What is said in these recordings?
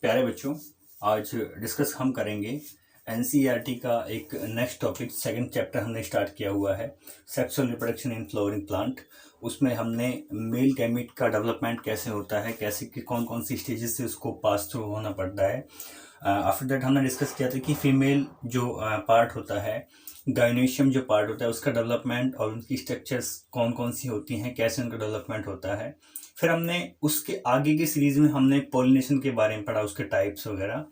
प्यारे बच्चों, आज डिस्कस हम करेंगे एनसीईआरटी का एक नेक्स्ट टॉपिक। सेकंड चैप्टर हमने स्टार्ट किया हुआ है, sexual reproduction in flowering plant. उसमें हमने मेल गैमीट का डेवलपमेंट कैसे होता है, कैसे कि कौन कौन सी स्टेजेस से उसको पास थ्रू होना पड़ता है। आफ्टर दैट हमने डिस्कस किया था कि फीमेल जो पार्ट होता है, गाइनेशियम जो पार्ट होता है, उसका डेवलपमेंट और उनकी स्ट्रक्चर्स कौन कौन सी होती हैं, कैसे उनका डेवलपमेंट होता है। फिर हमने उसके आगे की सीरीज में हमने पॉलिनेशन के बारे में पढ़ा, उसके टाइप्स वगैरह।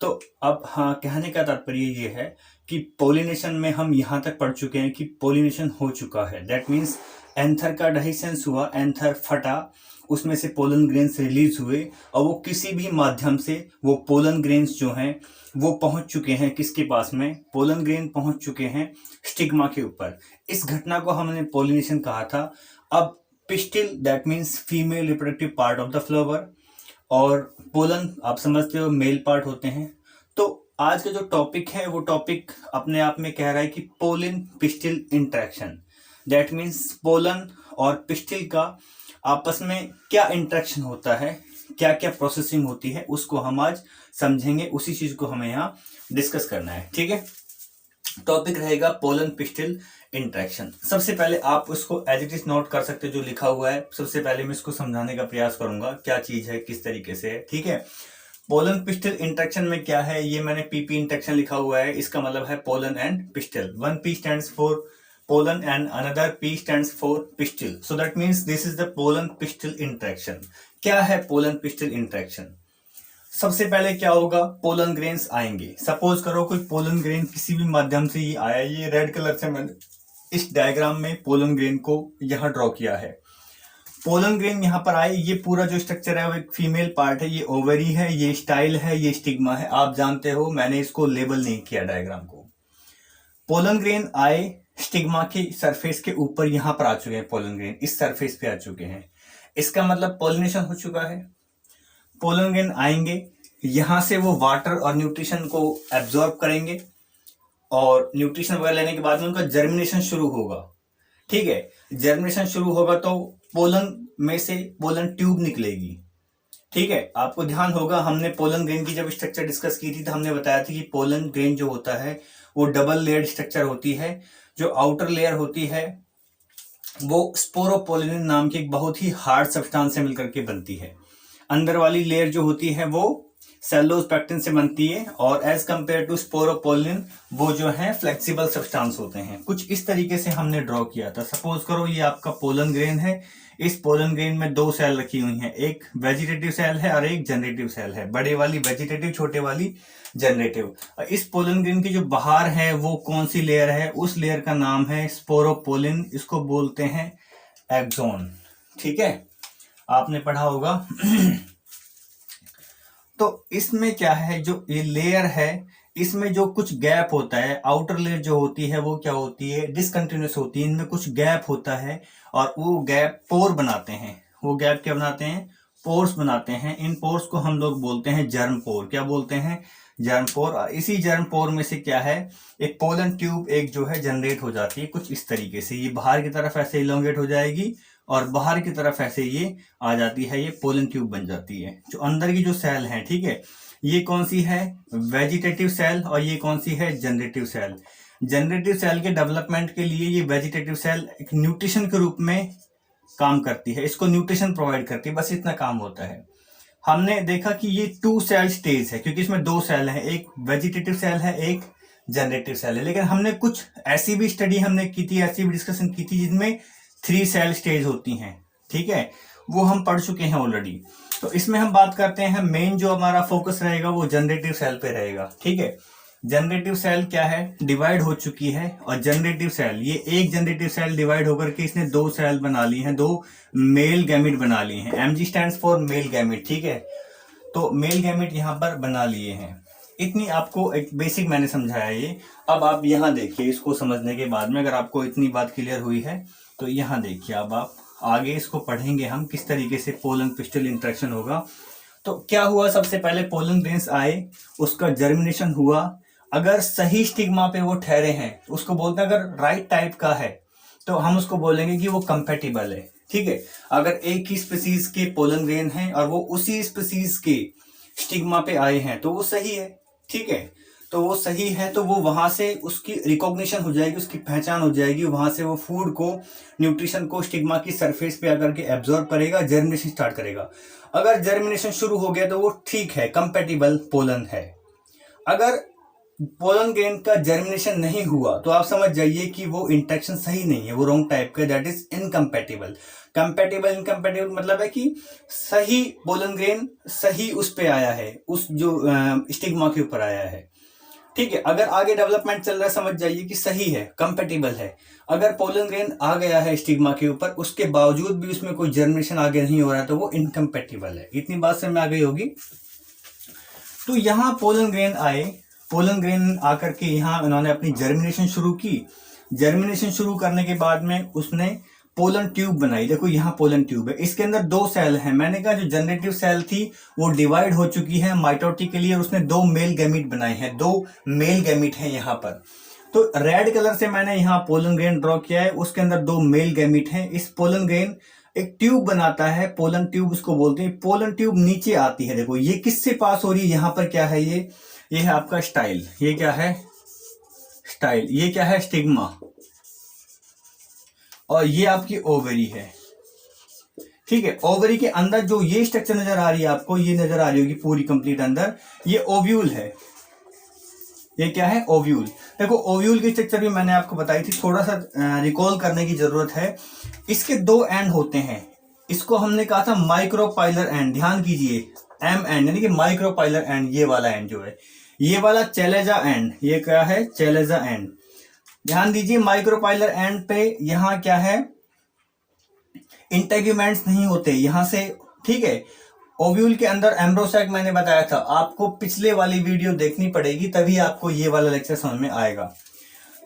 तो अब हाँ, कहने का तात्पर्य ये है कि पॉलिनेशन में हम यहाँ तक पढ़ चुके हैं कि पॉलिनेशन हो चुका है। दैट मीन्स एंथर का डाइसेंस हुआ, एंथर फटा, उसमें से पोलन ग्रेन्स रिलीज हुए और वो किसी भी माध्यम से वो पोलन ग्रेन्स जो हैं वो पहुंच चुके हैं किसके पास में, पोलन ग्रेन पहुंच चुके हैं स्टिग्मा के ऊपर। इस घटना को हमने पॉलिनेशन कहा था। अब pistil that means female reproductive part of the flower, और पोलन आप समझते हो मेल पार्ट होते हैं। तो आज का जो टॉपिक है वो टॉपिक अपने आप में कह रहा है कि pollen pistil interaction. That means pollen और पिस्टिल का आपस में क्या इंटरेक्शन होता है, क्या क्या प्रोसेसिंग होती है, उसको हम आज समझेंगे। उसी चीज को हमें यहाँ डिस्कस करना है। ठीक है, टॉपिक रहेगा पोलन पिस्टिल इंटरेक्शन। सबसे पहले आप उसको एज इट इज नोट कर सकते हो जो लिखा हुआ है। सबसे पहले मैं इसको समझाने का प्रयास करूंगा क्या चीज है, किस तरीके से है। ठीक है, पोलन पिस्टिल इंटरेक्शन में क्या है, ये मैंने पीपी इंटरेक्शन लिखा हुआ है। इसका मतलब है pollen and pistil. One P stands for pollen and another P stands for pistil, so that means this is the pollen pistil interaction. क्या है पोलन पिस्टिल इंटरेक्शन? सबसे पहले क्या होगा, पोलन ग्रेन्स आएंगे। सपोज करो कोई पोलन ग्रेन किसी भी माध्यम से ये आया, ये रेड कलर से मैंने इस डायग्राम में पोलन ग्रेन को यहां ड्रॉ किया है। पोलन ग्रेन यहां पर आए, ये पूरा जो स्ट्रक्चर है वो एक फीमेल पार्ट है, ये ओवरी है, ये स्टाइल है, ये स्टिग्मा है। आप जानते हो मैंने इसको लेबल नहीं किया डायग्राम को। पोलन ग्रेन आए, स्टिग्मा के सरफेस के ऊपर यहां पर आ चुके हैं, पोलन ग्रेन इस सरफेस पे आ चुके हैं। इसका मतलब पॉलिनेशन हो चुका है। पोलन ग्रेन आएंगे, यहां से वो वाटर और न्यूट्रिशन को एब्जॉर्ब करेंगे और न्यूट्रिशन वगैरह लेने के बाद में उनका जर्मिनेशन शुरू होगा। ठीक है, जर्मिनेशन शुरू होगा तो पोलन में से पोलन ट्यूब निकलेगी। ठीक है, आपको ध्यान होगा हमने पोलन ग्रेन की जब स्ट्रक्चर डिस्कस की थी तो हमने बताया था कि पोलन ग्रेन जो होता है वो डबल लेयर्ड स्ट्रक्चर होती है। जो आउटर लेयर होती है वो स्पोरोपोलिन नाम की एक बहुत ही हार्ड सब्सटेंस से मिलकर के बनती है। अंदर वाली लेयर जो होती है वो सेलुलोज पेक्टिन से बनती है, और एज कंपेयर टू स्पोरोपोलिन वो जो है फ्लेक्सिबल सब्सटेंस होते हैं। कुछ इस तरीके से हमने ड्रॉ किया था। सपोज करो ये आपका पोलन ग्रेन है, इस पोलन ग्रेन में दो सेल रखी हुई हैं, एक वेजिटेटिव सेल है और एक जनरेटिव सेल है। बड़े वाली वेजिटेटिव, छोटे वाली जनरेटिव। इस पोलन ग्रेन की जो बाहर है वो कौन सी लेयर है, उस लेयर का नाम है स्पोरोपोलिन, इसको बोलते हैं एक्सोन। ठीक है, आपने पढ़ा होगा। तो इसमें क्या है, जो ये लेयर है इसमें जो कुछ गैप होता है, आउटर लेयर जो होती है वो क्या होती है, डिसकंटिन्यूस होती है। इनमें कुछ गैप होता है और वो गैप पोर बनाते हैं। वो गैप क्या बनाते हैं, पोर्स बनाते हैं। इन पोर्स को हम लोग बोलते हैं जर्म पोर। क्या बोलते हैं, जर्म पोर। इसी जर्म पोर में से क्या है, एक पोलन ट्यूब एक जो है जनरेट हो जाती है कुछ इस तरीके से। ये बाहर की तरफ ऐसे इलोंगेट हो जाएगी और बाहर की तरफ ऐसे ये आ जाती है, ये पोलन ट्यूब बन जाती है। जो अंदर की जो सेल है, ठीक है, ये कौन सी है, वेजिटेटिव सेल, और ये कौन सी है, जनरेटिव सेल। जनरेटिव सेल के डेवलपमेंट के लिए ये वेजिटेटिव सेल एक न्यूट्रिशन के रूप में काम करती है, इसको न्यूट्रिशन प्रोवाइड करती है, बस इतना काम होता है। हमने देखा कि ये टू सेल स्टेज है क्योंकि इसमें दो सेल हैं, एक वेजिटेटिव सेल है, एक जनरेटिव सेल है। लेकिन हमने कुछ ऐसी भी स्टडी हमने की थी, ऐसी भी डिस्कशन की थी जिनमें थ्री सेल स्टेज होती हैं। ठीक है, वो हम पढ़ चुके हैं ऑलरेडी। तो इसमें हम बात करते हैं, मेन जो हमारा फोकस रहेगा वो जनरेटिव सेल पे रहेगा। ठीक है, जनरेटिव सेल क्या है, डिवाइड हो चुकी है, और जनरेटिव सेल, ये एक जनरेटिव सेल डिवाइड होकर के इसने दो सेल बना ली हैं, दो मेल गैमिट बना लिए हैं। MG stands for male gamete. ठीक है, तो मेल गैमिट यहां पर बना लिए हैं। इतनी आपको एक बेसिक मैंने समझाया ये। अब आप यहां देखिए, इसको समझने के बाद में अगर आपको इतनी बात क्लियर हुई है तो यहां देखिए, अब आप आगे इसको पढ़ेंगे हम किस तरीके से पोलन पिस्टल इंटरेक्शन होगा। तो क्या हुआ, सबसे पहले पोलन ग्रेन्स आए, उसका जर्मिनेशन हुआ। अगर सही स्टिग्मा पे वो ठहरे हैं उसको बोलते हैं, अगर राइट टाइप का है तो हम उसको बोलेंगे कि वो कंपैटिबल है। ठीक है, अगर एक ही स्पीसीज के पोलन ग्रेन है और वो उसी स्पीसीज के स्टिग्मा पे आए हैं तो वो सही है, ठीक है। तो वो सही है तो वो वहां से उसकी रिकॉग्निशन हो जाएगी, उसकी पहचान हो जाएगी, वहां से वो फूड को, न्यूट्रिशन को स्टिग्मा की सरफेस पे आकर के एब्जॉर्ब करेगा, जर्मिनेशन स्टार्ट करेगा। अगर जर्मिनेशन शुरू हो गया तो वो ठीक है, कंपेटिबल पोलन है। अगर पोलन ग्रेन का जर्मिनेशन नहीं हुआ तो आप समझ जाइए कि वो इंटरेक्शन सही नहीं है, वो रॉन्ग टाइप का, that is incompatible. Compatible incompatible मतलब है कि सही पोलन ग्रेन सही उस पे आया है, उस जो स्टिग्मा के ऊपर आया है, ठीक है। अगर आगे डेवलपमेंट चल रहा है समझ जाइए कि सही है, कंपेटिबल है। अगर पोलन ग्रेन आ गया है स्टिग्मा के ऊपर, उसके बावजूद भी उसमें कोई जर्मिनेशन आगे नहीं हो रहा है तो वो इनकम्पेटिबल है। इतनी बात समझ में आ गई होगी। तो यहाँ पोलन ग्रेन आए, पोलन ग्रेन आकर के यहाँ उन्होंने अपनी जर्मिनेशन शुरू की। जर्मिनेशन शुरू करने के बाद में उसने पोलन ट्यूब बनाई। देखो यहाँ पोलन ट्यूब है, इसके अंदर दो सेल हैं। मैंने कहा जो जनरेटिव सेल थी वो डिवाइड हो चुकी है माइटोटिकली और उसने दो मेल गैमीट बनाए हैं, दो मेल गैमीट हैं यहाँ पर। तो रेड कलर से मैंने यहाँ पोलन ग्रेन ड्रॉ किया है, उसके अंदर दो मेल गैमीट हैं। इस पोलन ग्रेन एक ट्यूब बनाता है, पोलन ट्यूब उसको बोलते हैं। पोलन ट्यूब नीचे आती है, देखो ये किससे पास हो रही है, यहाँ पर क्या है, ये है आपका स्टाइल, ये क्या है स्टाइल, ये क्या है स्टिग्मा, और ये आपकी ओवरी है, ठीक है। ओवरी के अंदर जो ये स्ट्रक्चर नजर आ रही है आपको, ये नजर आ रही होगी पूरी कंप्लीट अंदर, ये ओव्यूल है। ये क्या है, ओव्यूल। देखो ओव्यूल की स्ट्रक्चर भी मैंने आपको बताई थी, थोड़ा सा रिकॉल करने की जरूरत है। इसके दो एंड होते हैं, इसको हमने कहा था माइक्रोपाइलर एंड, ध्यान कीजिए, एम एंड यानी कि माइक्रोपाइलर एंड, ये वाला एंड जो है, ये वाला चैलेजा एंड, ये क्या है चैलेजा एंड। ध्यान दीजिए माइक्रोपाइलर एंड पे यहाँ क्या है, इंटेग्यूमेंट्स नहीं होते यहां से, ठीक है। ओव्यूल के अंदर एम्ब्रोसैक मैंने बताया था, आपको पिछले वाली वीडियो देखनी पड़ेगी तभी आपको ये वाला लेक्चर समझ में आएगा।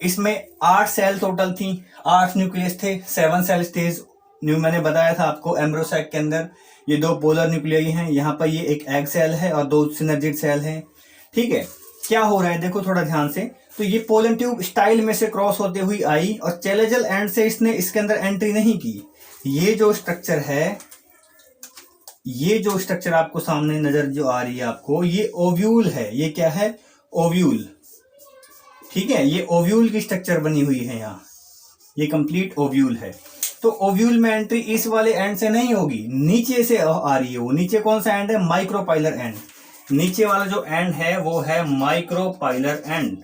इसमें 8 सेल टोटल थी, 8 न्यूक्लियस थे, 7 सेल स्टेज मैंने बताया था आपको। एम्ब्रोसैक के अंदर ये दो पोलर न्यूक्लियाई हैं, यहाँ पर ये एक एग सेल है और दो सिनर्जिड सेल हैं, ठीक है। क्या हो रहा है देखो थोड़ा ध्यान से, तो ये पोलन ट्यूब स्टाइल में से क्रॉस होते हुई आई और चैलेजल एंड से इसने इसके अंदर एंट्री नहीं की। ये जो स्ट्रक्चर है, ये जो स्ट्रक्चर आपको सामने नजर जो आ रही है आपको, ये ओव्यूल है। ये क्या है, ओव्यूल, ठीक है। ये ओव्यूल की स्ट्रक्चर बनी हुई है यहाँ, ये कंप्लीट ओव्यूल है। तो ओव्यूल में एंट्री इस वाले एंड से नहीं होगी, नीचे से आ रही है। वो नीचे कौन सा एंड है, माइक्रोपाइलर एंड। नीचे वाला जो एंड है वो है माइक्रोपाइलर एंड,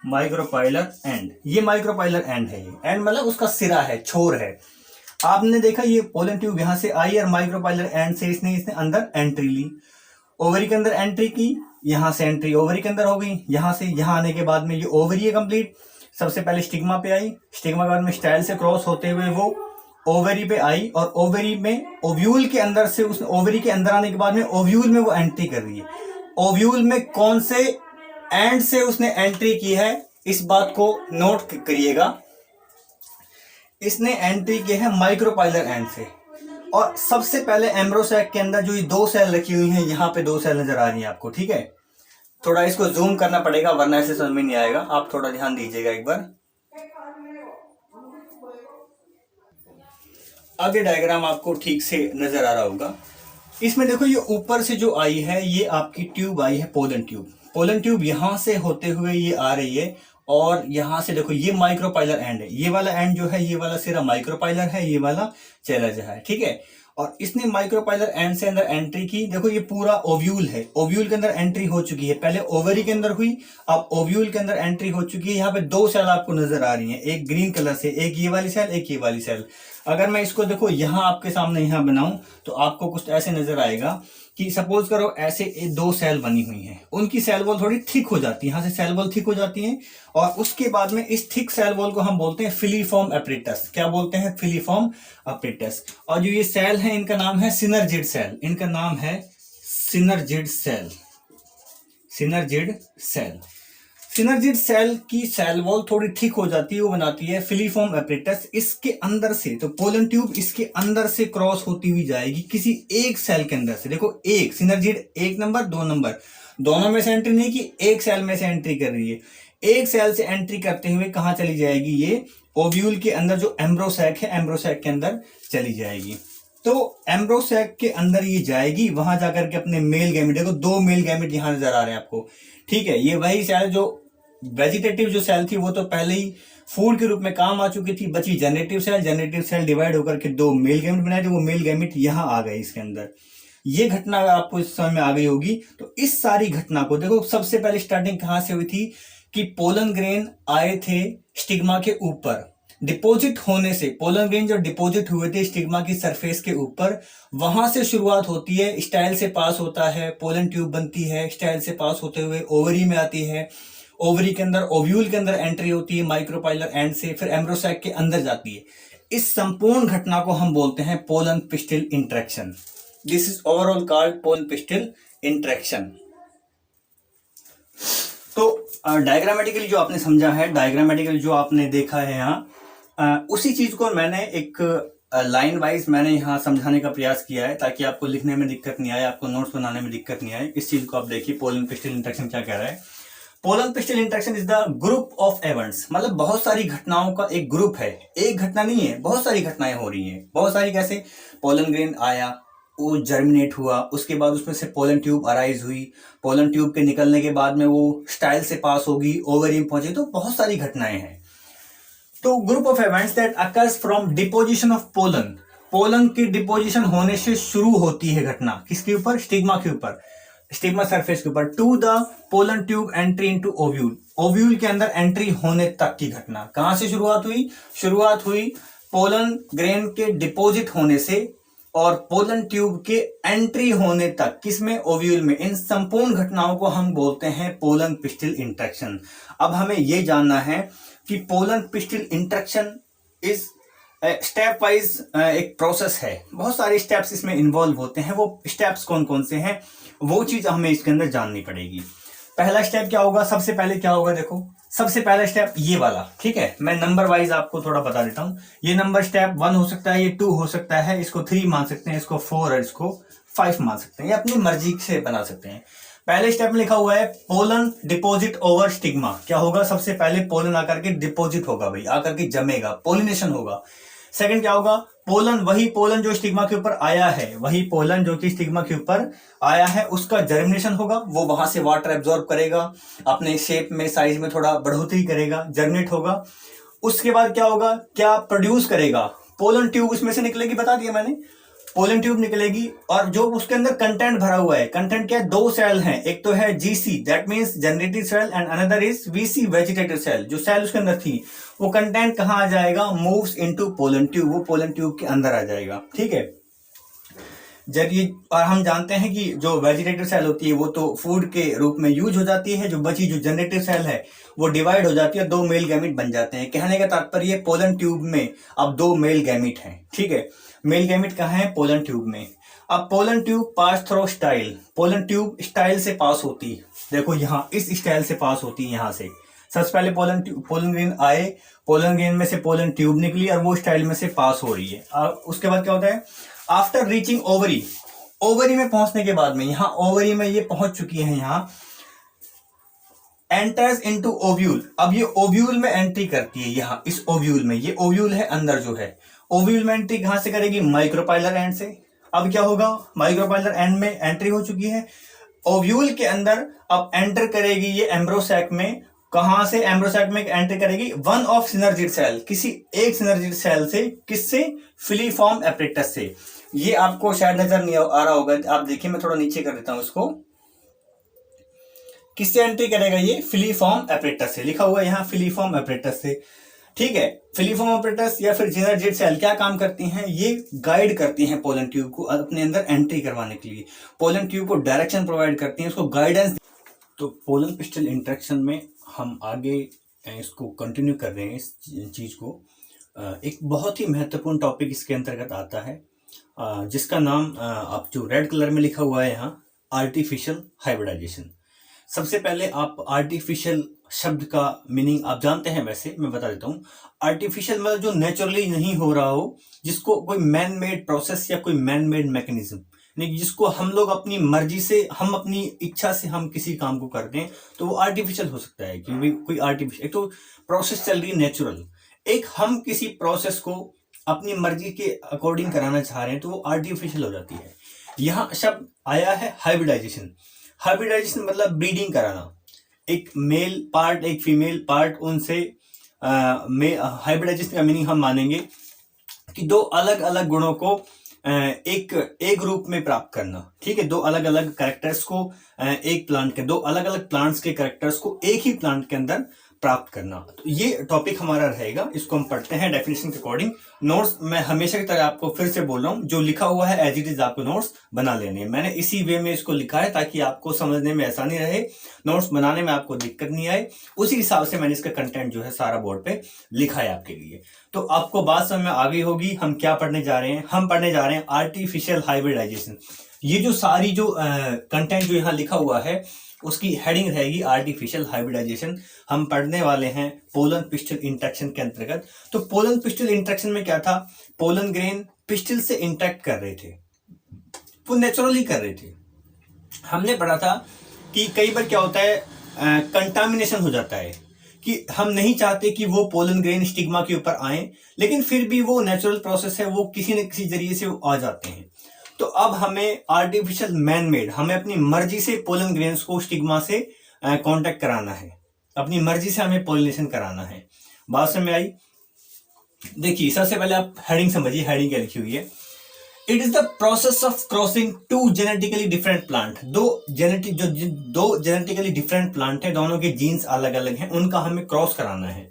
माइक्रोपाइलर एंड, ये माइक्रोपाइलर एंड है। ये एंड मतलब उसका सिरा है, छोर है। आपने देखा ये पोलन ट्यूब यहां से आई और माइक्रोपाइलर एंड से इसने अंदर एंट्री ली, ओवरी के अंदर एंट्री की, यहां से एंट्री ओवरी के अंदर हो गई। यहां से यहां आने के बाद में ये ओवरी है कंप्लीट। सबसे पहले स्टिग्मा पे आई, स्टिग्मा के बाद में स्टाइल से क्रॉस होते हुए वो ओवरी पे आई और ओवरी में ओव्यूल के अंदर से, उस ओवरी के अंदर आने के बाद में ओव्यूल में वो एंट्री कर रही है। ओव्यूल में कौन से एंड से उसने एंट्री की है, इस बात को नोट करिएगा। इसने एंट्री की है माइक्रोपाइलर एंड से। और सबसे पहले एम्ब्रोसैक के अंदर जो ये दो सेल रखी हुई हैं, यहाँ पे दो सेल नजर आ रही हैं आपको, ठीक है। थोड़ा इसको जूम करना पड़ेगा वरना ऐसे समझ में नहीं आएगा, आप थोड़ा ध्यान दीजिएगा एक बार। आगे डायग्राम आपको ठीक से नजर आ रहा होगा। इसमें देखो ये ऊपर से जो आई है ये आपकी ट्यूब आई है, पोलन ट्यूब। पोलन ट्यूब यहां से होते हुए ये आ रही है और यहां से देखो ये माइक्रोपाइलर एंड है। ये वाला एंड जो है, ये वाला सिरा माइक्रोपाइलर है, ये वाला चैलेंज है, ठीक है। और इसने माइक्रोपाइलर एंड से अंदर एंट्री की। देखो ये पूरा ओव्यूल है, ओव्यूल के अंदर एंट्री हो चुकी है। पहले ओवरी के अंदर हुई, अब ओव्यूल के अंदर एंट्री हो चुकी है। यहाँ पे दो सेल आपको नजर आ रही हैं, एक ग्रीन कलर से, एक ये वाली सेल, एक ये वाली सेल। अगर मैं इसको देखो यहाँ आपके सामने यहाँ बनाऊं तो आपको कुछ ऐसे नजर आएगा कि सपोज करो ऐसे दो सेल बनी हुई हैं, उनकी सेल वॉल थोड़ी थिक हो जाती है, यहाँ से सेल वॉल थिक हो जाती है और उसके बाद में इस थिक सेल वॉल को हम बोलते हैं फिलीफॉर्म एपरेटस। क्या बोलते हैं, फिलीफॉर्म एपरेटस। और जो ये सेल है इनका नाम है सिनर्जिड सेल, इनका नाम है synergid cell, synergid cell. Synergid cell की सेल वॉल थोड़ी थिक हो जाती है, वो बनाती है फिलीफॉर्म एपरेटस। इसके अंदर से तो पोलन ट्यूब इसके अंदर से क्रॉस होती हुई जाएगी किसी एक सेल के अंदर से। देखो एक सिनर्जिड, एक नंबर, दो नंबर, दोनों में से एंट्री नहीं की, एक सेल में से एंट्री कर रही है। एक सेल से एंट्री करते हुए कहां चली जाएगी, ये ओव्यूल के अंदर जो एम्ब्रोसैक है, एम्ब्रोसैक के अंदर चली जाएगी। तो एम्ब्रो सैक के अंदर ये जाएगी, वहां जाकर के अपने मेल गैमेट, देखो 2 मेल गैमेट यहां नजर आ रहे हैं आपको, ठीक है। ये वही सेल जो वेजिटेटिव जो सेल थी वो तो पहले ही फूड के रूप में काम आ चुकी थी, बची generative cell. Generative cell divide होकर के 2 मेल गैमेट बनाए थे, वो मेल गैमेट यहां आ गए इसके अंदर। ये घटना आपको इस समय में आ गई होगी। तो इस सारी घटना को देखो, सबसे पहले स्टार्टिंग कहां से हुई थी कि पोलन ग्रेन आए थे स्टिग्मा के ऊपर, डिपॉजिट होने से पोलन ग्रेन जो डिपॉजिट हुए थे स्टिग्मा की सरफेस के ऊपर, वहां से शुरुआत होती है, स्टाइल से पास होता है, पोलन ट्यूब बनती है, स्टाइल से पास होते हुए ओवरी में आती है, ओवरी के अंदर ओव्यूल के अंदर एंट्री होती है माइक्रोपाइलर एंड से, फिर एम्ब्रोसैक के अंदर जाती है। इस संपूर्ण घटना को हम बोलते हैं pollen pistil interaction. This is overall called pollen pistil interaction. तो डायग्रामेटिकली जो आपने समझा है, डायग्रामेटिकली जो आपने देखा है यहाँ, उसी चीज को मैंने एक लाइन वाइज मैंने यहाँ समझाने का प्रयास किया है, ताकि आपको लिखने में दिक्कत नहीं आए, आपको नोट्स बनाने में दिक्कत नहीं आए। इस चीज को आप देखिए, पोलन पिस्टिल इंटरेक्शन क्या कह रहा है। Pollen pistil interaction is the group of events, मतलब बहुत सारी घटनाओं का एक ग्रुप है, एक घटना नहीं है, बहुत सारी घटनाएं हो रही हैं। बहुत सारी कैसे, पोलन ग्रेन आया, वो जर्मिनेट हुआ, उसके बाद उसमें से पोलन ट्यूब अराइज हुई, पोलन ट्यूब के निकलने के बाद में वो स्टाइल से पास होगी, ओवरी में पहुंची, तो बहुत सारी घटनाएं हैं। तो group of events that occurs from deposition of pollen, pollen की डिपोजिशन होने से शुरू होती है घटना, किसके ऊपर, स्टिग्मा के ऊपर, स्टिग्मा सरफेस के ऊपर, to the pollen tube entry into ovule, ovule के अंदर एंट्री होने तक की घटना। कहां से शुरुआत हुई, शुरुआत हुई पोलन ग्रेन के डिपोजिट होने से और पोलन ट्यूब के एंट्री होने तक, किसमें, ओव्यूल में। इन संपूर्ण घटनाओं को हम बोलते हैं पोलन पिस्टिल इंटरेक्शन। अब हमें यह जानना है कि pollen pistil interaction is step wise एक प्रोसेस है, बहुत सारे स्टेप्स इसमें इन्वॉल्व होते हैं। वो स्टेप्स कौन कौन से हैं, वो चीज हमें इसके अंदर जाननी पड़ेगी। पहला स्टेप क्या होगा, सबसे पहले क्या होगा, देखो सबसे पहला स्टेप ये वाला, ठीक है। मैं नंबर वाइज आपको थोड़ा बता देता हूं। ये नंबर स्टेप 1 हो सकता है, ये 2 हो सकता है, इसको 3 मान सकते हैं, इसको 4 और इसको 5 मान सकते हैं, ये अपनी मर्जी से बना सकते हैं। पहले स्टेप में लिखा हुआ है पोलन डिपोजिट ओवर स्टिग्मा। क्या होगा, सबसे पहले पोलन आकर के डिपोजिट होगा भाई, आकर के जमेगा, पोलिनेशन होगा। सेकंड क्या होगा, पोलन, वही पोलन जो स्टिग्मा के ऊपर आया है, वही पोलन जो कि स्टिग्मा के ऊपर आया है, उसका जर्मिनेशन होगा, वो वहां से वाटर एब्जॉर्ब करेगा, अपने शेप में साइज में थोड़ा बढ़ोतरी करेगा, जर्मिनेट होगा। उसके बाद क्या होगा, क्या प्रोड्यूस करेगा, पोलन ट्यूब उसमें से निकलेगी, बता दिया मैंने, पोलन ट्यूब निकलेगी। और जो उसके अंदर कंटेंट भरा हुआ है, कंटेंट क्या है, 2 सेल हैं, एक तो है GC that means generative cell and another is VC vegetative cell. जो सेल उसके अंदर थी, वो कंटेंट कहां आ जाएगा, मूव्स इनटू पोलन ट्यूब, वो पोलन ट्यूब के अंदर आ जाएगा, ठीक है। जब ये, और हम जानते हैं कि जो वेजिटेटिव सेल होती है वो तो फूड के रूप में यूज हो जाती है, जो बची जो जनरेटिव सेल है वो डिवाइड हो जाती है, 2 मेल गैमेट बन जाते हैं। कहने का तात्पर्य पोलन ट्यूब में अब 2 मेल गैमेट हैं, ठीक है। मेल गैमेट कहाँ है, पोलन ट्यूब में। अब pollen tube pass through style, pollen tube style से पास होती है, देखो यहाँ इस स्टाइल से पास होती है। यहाँ से सबसे पहले पोलन ग्रेन आए, पोलन ग्रेन में से पोलन ट्यूब निकली और वो स्टाइल में से पास हो रही है। उसके बाद क्या होता है, आफ्टर रीचिंग ओवरी, ओवरी में पहुंचने के बाद में, यहां ओवरी में ये पहुंच चुकी है, यहां एंटर्स इनटू ओव्यूल। अब ये ओव्यूल में एंट्री करती है, यहां इस ओव्यूल में, ये ओव्यूल है अंदर जो है, ओव्यूल में एंट्री कहां से करेगी, माइक्रोपाइलर एंड से। अब क्या होगा, माइक्रोपाइलर एंड में एंट्री हो चुकी है, ओव्यूल के अंदर अब एंटर करेगी ये एम्ब्रोसैक में। कहां से, एम्ब्रोसैक में एंटर करेगी, वन ऑफ सिनर्जिड सेल, किसी एक सिनर्जिड सेल से, किससे, फिलीफॉर्म एपरेटस से। ये आपको शायद नजर नहीं आ रहा होगा, आप देखिए मैं थोड़ा नीचे कर देता हूं इसको। किससे एंट्री करेगा ये, फिलीफॉर्म एपरेटस से, लिखा हुआ है यहां फिलीफॉर्म एपरेटस से, ठीक है। फिलीफॉर्म एपरेटस या फिर सिनर्जिड सेल क्या काम करती हैं, ये गाइड करती हैं पोलन ट्यूब को अपने अंदर एंट्री करवाने के लिए, पोलन ट्यूब को डायरेक्शन प्रोवाइड करती हैं, उसको गाइडेंस। तो पोलन पिस्टिल इंटरेक्शन में हम आगे इसको कंटिन्यू कर रहे हैं, इस चीज को। एक बहुत ही महत्वपूर्ण टॉपिक इसके अंतर्गत आता है, जिसका नाम आप जो रेड कलर में लिखा हुआ है यहाँ, आर्टिफिशियल हाइब्रिडाइजेशन। सबसे पहले आप आर्टिफिशियल शब्द का मीनिंग आप जानते हैं, वैसे मैं बता देता हूँ। आर्टिफिशियल मतलब जो नेचुरली नहीं हो रहा हो, जिसको कोई मैन मेड प्रोसेस या कोई मैन मेड मैकेनिज्म, नहीं, जिसको हम लोग अपनी मर्जी से, हम अपनी इच्छा से हम किसी काम को करते हैं, तो वो आर्टिफिशियल हो सकता है। क्योंकि कोई आर्टिफिशियल, एक तो प्रोसेस चल रही है नेचुरल, एक हम किसी प्रोसेस को अपनी मर्जी के अकॉर्डिंग कराना चाह रहे हैं तो वो आर्टिफिशियल हो जाती है। यहाँ शब्द आया है हाइब्रिडाइजेशन। हाइब्रिडाइजेशन मतलब ब्रीडिंग कराना, एक मेल पार्ट एक फीमेल पार्ट उनसे हाइब्रिडाइजेशन का मीनिंग हम मानेंगे कि दो अलग अलग गुणों को एक रूप में प्राप्त करना। ठीक है, दो अलग अलग कैरेक्टर्स को एक प्लांट के, दो अलग अलग प्लांट्स के कैरेक्टर्स को एक ही प्लांट के अंदर प्राप्त करना। तो ये टॉपिक हमारा रहेगा, इसको हम पढ़ते हैं डेफिनेशन के अकॉर्डिंग। नोट्स मैं हमेशा की तरह आपको फिर से बोल रहा हूँ, जो लिखा हुआ है एज इट इज आपको नोट्स बना लेने हैं। मैंने इसी वे में इसको लिखा है ताकि आपको समझने में आसानी रहे, नोट्स बनाने में आपको दिक्कत नहीं आए। उसी हिसाब से मैंने इसका कंटेंट जो है सारा बोर्ड पे लिखा है आपके लिए। तो आपको बात समझ में आ गई होगी हम क्या पढ़ने जा रहे हैं। हम पढ़ने जा रहे हैं आर्टिफिशियल हाइब्रिडाइजेशन। ये जो सारी जो कंटेंट जो यहाँ लिखा हुआ है उसकी हेडिंग रहेगी आर्टिफिशियल हाइब्रिडाइजेशन। हम पढ़ने वाले हैं पोलन पिस्टल इंटरेक्शन के अंतर्गत। तो पोलन पिस्टल इंटरेक्शन में क्या था, पोलन ग्रेन पिस्टल से इंटरेक्ट कर रहे थे, वो नेचुरली कर रहे थे। हमने पढ़ा था कि कई बार क्या होता है, कंटामिनेशन हो जाता है कि हम नहीं चाहते कि वो पोलन ग्रेन स्टिग्मा के ऊपर आए, लेकिन फिर भी वो नेचुरल प्रोसेस है, वो किसी न किसी जरिए से वो आ जाते हैं। तो अब हमें आर्टिफिशियल मैन मेड, हमें अपनी मर्जी से पोलन ग्रेन्स को स्टिग्मा से कांटेक्ट कराना है, अपनी मर्जी से हमें पोलिनेशन कराना है। बात समझ में आई? देखिए सबसे पहले आप हेडिंग समझिए, हेडिंग क्या लिखी हुई है। It is the process of crossing to genetically different plant. दो जेनेटिकली डिफरेंट प्लांट है, दोनों के जीन्स अलग अलग हैं, उनका हमें क्रॉस कराना है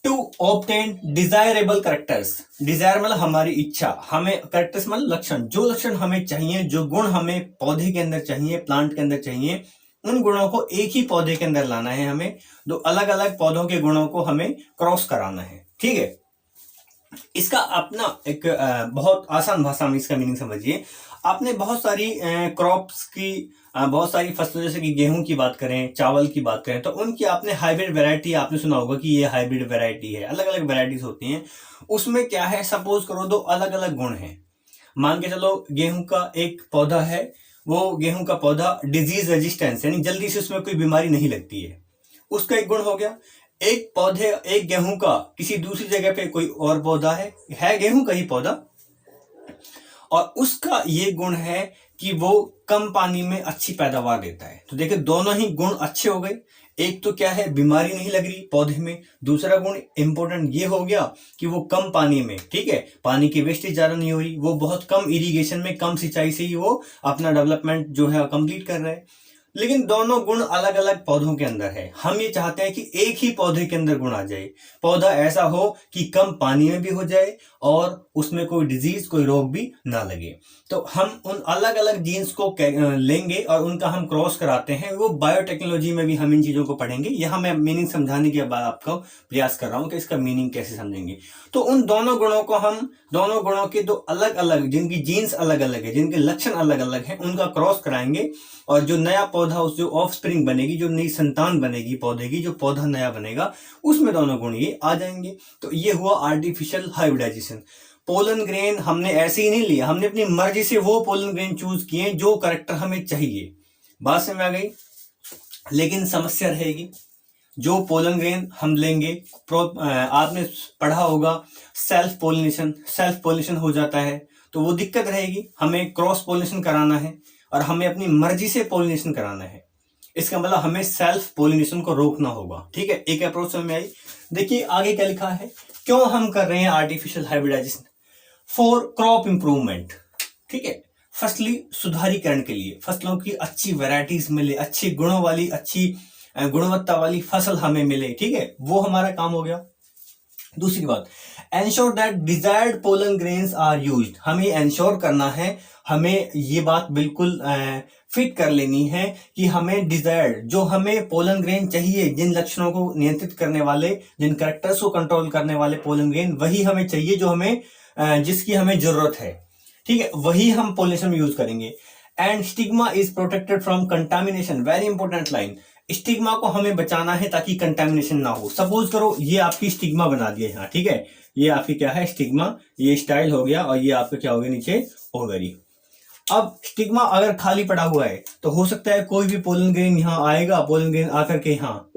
to obtain desirable characters. Desire मतलब हमारी इच्छा, हमें कैरेक्टर्स मतलब लक्षण, जो लक्षण हमें चाहिए, जो गुण हमें पौधे के अंदर चाहिए, प्लांट के अंदर चाहिए, उन गुणों को एक ही पौधे के अंदर लाना है। हमें दो अलग अलग पौधों के गुणों को हमें क्रॉस कराना है। ठीक है, इसका अपना एक बहुत आसान भाषा में इसका मीनिंग समझिए। आपने बहुत सारी क्रॉप्स की, बहुत सारी फसलों जैसे कि गेहूं की बात करें, चावल की बात करें, तो उनकी आपने हाइब्रिड वैरायटी आपने सुना होगा कि ये हाइब्रिड वैरायटी है, अलग अलग वैरायटीज होती हैं। उसमें क्या है, सपोज करो दो अलग अलग गुण हैं। मान के चलो गेहूं का एक पौधा है, वो गेहूं का पौधा डिजीज रेजिस्टेंस यानी जल्दी से उसमें कोई बीमारी नहीं लगती है, उसका एक गुण हो गया। एक पौधे, एक गेहूं का किसी दूसरी जगह पे कोई और पौधा है गेहूं का ही पौधा, और उसका ये गुण है कि वो कम पानी में अच्छी पैदावार देता है। तो देखिए दोनों ही गुण अच्छे हो गए। एक तो क्या है, बीमारी नहीं लग रही पौधे में। दूसरा गुण इंपॉर्टेंट ये हो गया कि वो कम पानी में, ठीक है, पानी की वेस्टेज ज्यादा नहीं हो रही, वो बहुत कम इरिगेशन में, कम सिंचाई से ही वो अपना डेवलपमेंट जो है कंप्लीट कर रहा है। लेकिन दोनों गुण अलग अलग पौधों के अंदर है। हम ये चाहते हैं कि एक ही पौधे के अंदर गुण आ जाए, पौधा ऐसा हो कि कम पानी में भी हो जाए और उसमें कोई डिजीज, कोई रोग भी ना लगे। तो हम उन अलग अलग जीन्स को लेंगे और उनका हम क्रॉस कराते हैं। वो बायोटेक्नोलॉजी में भी हम इन चीजों को पढ़ेंगे। यहाँ मैं मीनिंग समझाने के बाद आपको प्रयास कर रहा हूँ कि इसका मीनिंग कैसे समझेंगे। तो उन दोनों गुणों को हम, दोनों गुणों के दो अलग अलग, जिनकी जीन्स अलग अलग है, जिनके लक्षण अलग अलग हैं, उनका क्रॉस कराएंगे और जो नया पौधा, उस जो ऑफ स्प्रिंग बनेगी, जो नई संतान बनेगी पौधे की, जो पौधा नया बनेगा, उसमें दोनों गुण ये आ जाएंगे। तो ये हुआ आर्टिफिशियल हाइब्रिडाइजेशन। पोलन ग्रेन हमने ऐसे ही नहीं लिया, हमने अपनी मर्जी से वो पोलन ग्रेन चूज किए जो कैरेक्टर हमें चाहिए। बात समझ में आ गई? लेकिन समस्या रहेगी, जो पोलन ग्रेन हम लेंगे, आपने पढ़ा होगा सेल्फ पोलिनेशन हो जाता है, तो वो दिक्कत रहेगी। हमें क्रॉस पोलिनेशन कराना है और हमें अपनी मर्जी से पोलिनेशन कराना है। इसका मतलब हमें सेल्फ पोलिनेशन को रोकना होगा। ठीक है, एक अप्रोच समझ में आई। देखिए आगे क्या लिखा है, क्यों हम कर रहे हैं artificial hybridisation? For crop improvement. ठीक है, फसली सुधारीकरण के लिए, फसलों की अच्छी वैरायटीज मिले, अच्छी गुणों वाली, अच्छी गुणवत्ता वाली फसल हमें मिले। ठीक है, वो हमारा काम हो गया। दूसरी बात, ensure that desired pollen grains are used. हमें एंश्योर करना है, हमें ये बात बिल्कुल फिट कर लेनी है कि हमें डिजायर्ड, जो हमें पोलन ग्रेन चाहिए, जिन लक्षणों को नियंत्रित करने वाले, जिन कैरेक्टर्स को कंट्रोल करने वाले पोलन ग्रेन, वही हमें चाहिए जो हमें, जिसकी हमें जरूरत है। ठीक है, वही हम पोलिनेशन में यूज करेंगे। And stigma is protected from contamination. Very important line, stigma को हमें बचाना है ताकि कंटामिनेशन ना हो। सपोज करो ये आपकी स्टिग्मा बना दिया यहाँ, ठीक है, ये आपकी क्या है, स्टिग्मा, ये स्टाइल हो गया और ये आपका क्या हो गया, नीचे ओवरी। अब स्टिग्मा अगर खाली पड़ा हुआ है तो हो सकता है कोई भी पोलन ग्रेन यहाँ आएगा, पोलन ग्रेन आकर के यहाँ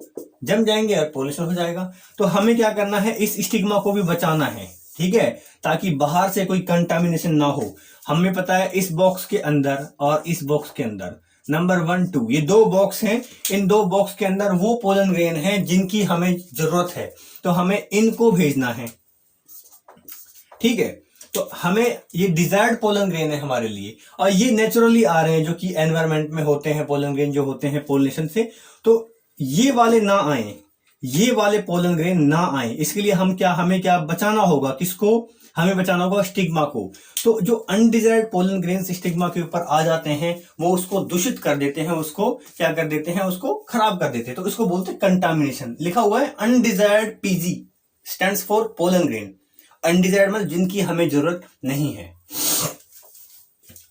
जम जाएंगे और पोलिनेशन हो जाएगा। तो हमें क्या करना है, इस स्टिग्मा को भी बचाना है। ठीक है, ताकि बाहर से कोई कंटामिनेशन ना हो। हमें पता है इस बॉक्स के अंदर और इस बॉक्स के अंदर नंबर 1 2 ये 2 बॉक्स हैं। इन 2 बॉक्स के अंदर वो पोलन ग्रेन हैं जिनकी हमें जरूरत है, तो हमें इनको भेजना है। ठीक है, तो हमें ये डिजायर्ड पोलन ग्रेन है हमारे लिए, और ये नेचुरली आ रहे हैं जो कि एनवायरमेंट में होते हैं, पोलन ग्रेन जो होते हैं पोलिनेशन से। तो ये वाले ना आए, ये वाले पोलन ग्रेन ना आए, इसके लिए हमें क्या बचाना होगा? किसको हमें बचाना होगा? स्टिग्मा को। तो जो अनडिजायर्ड पोलन ग्रेन स्टिग्मा के ऊपर आ जाते हैं वो उसको दूषित कर देते हैं, उसको क्या कर देते हैं? उसको खराब कर देते हैं। तो इसको बोलते हैं कंटामिनेशन। लिखा हुआ है undesired PG stands for pollen grain. Undesired मतलब जिनकी हमें जरूरत नहीं है।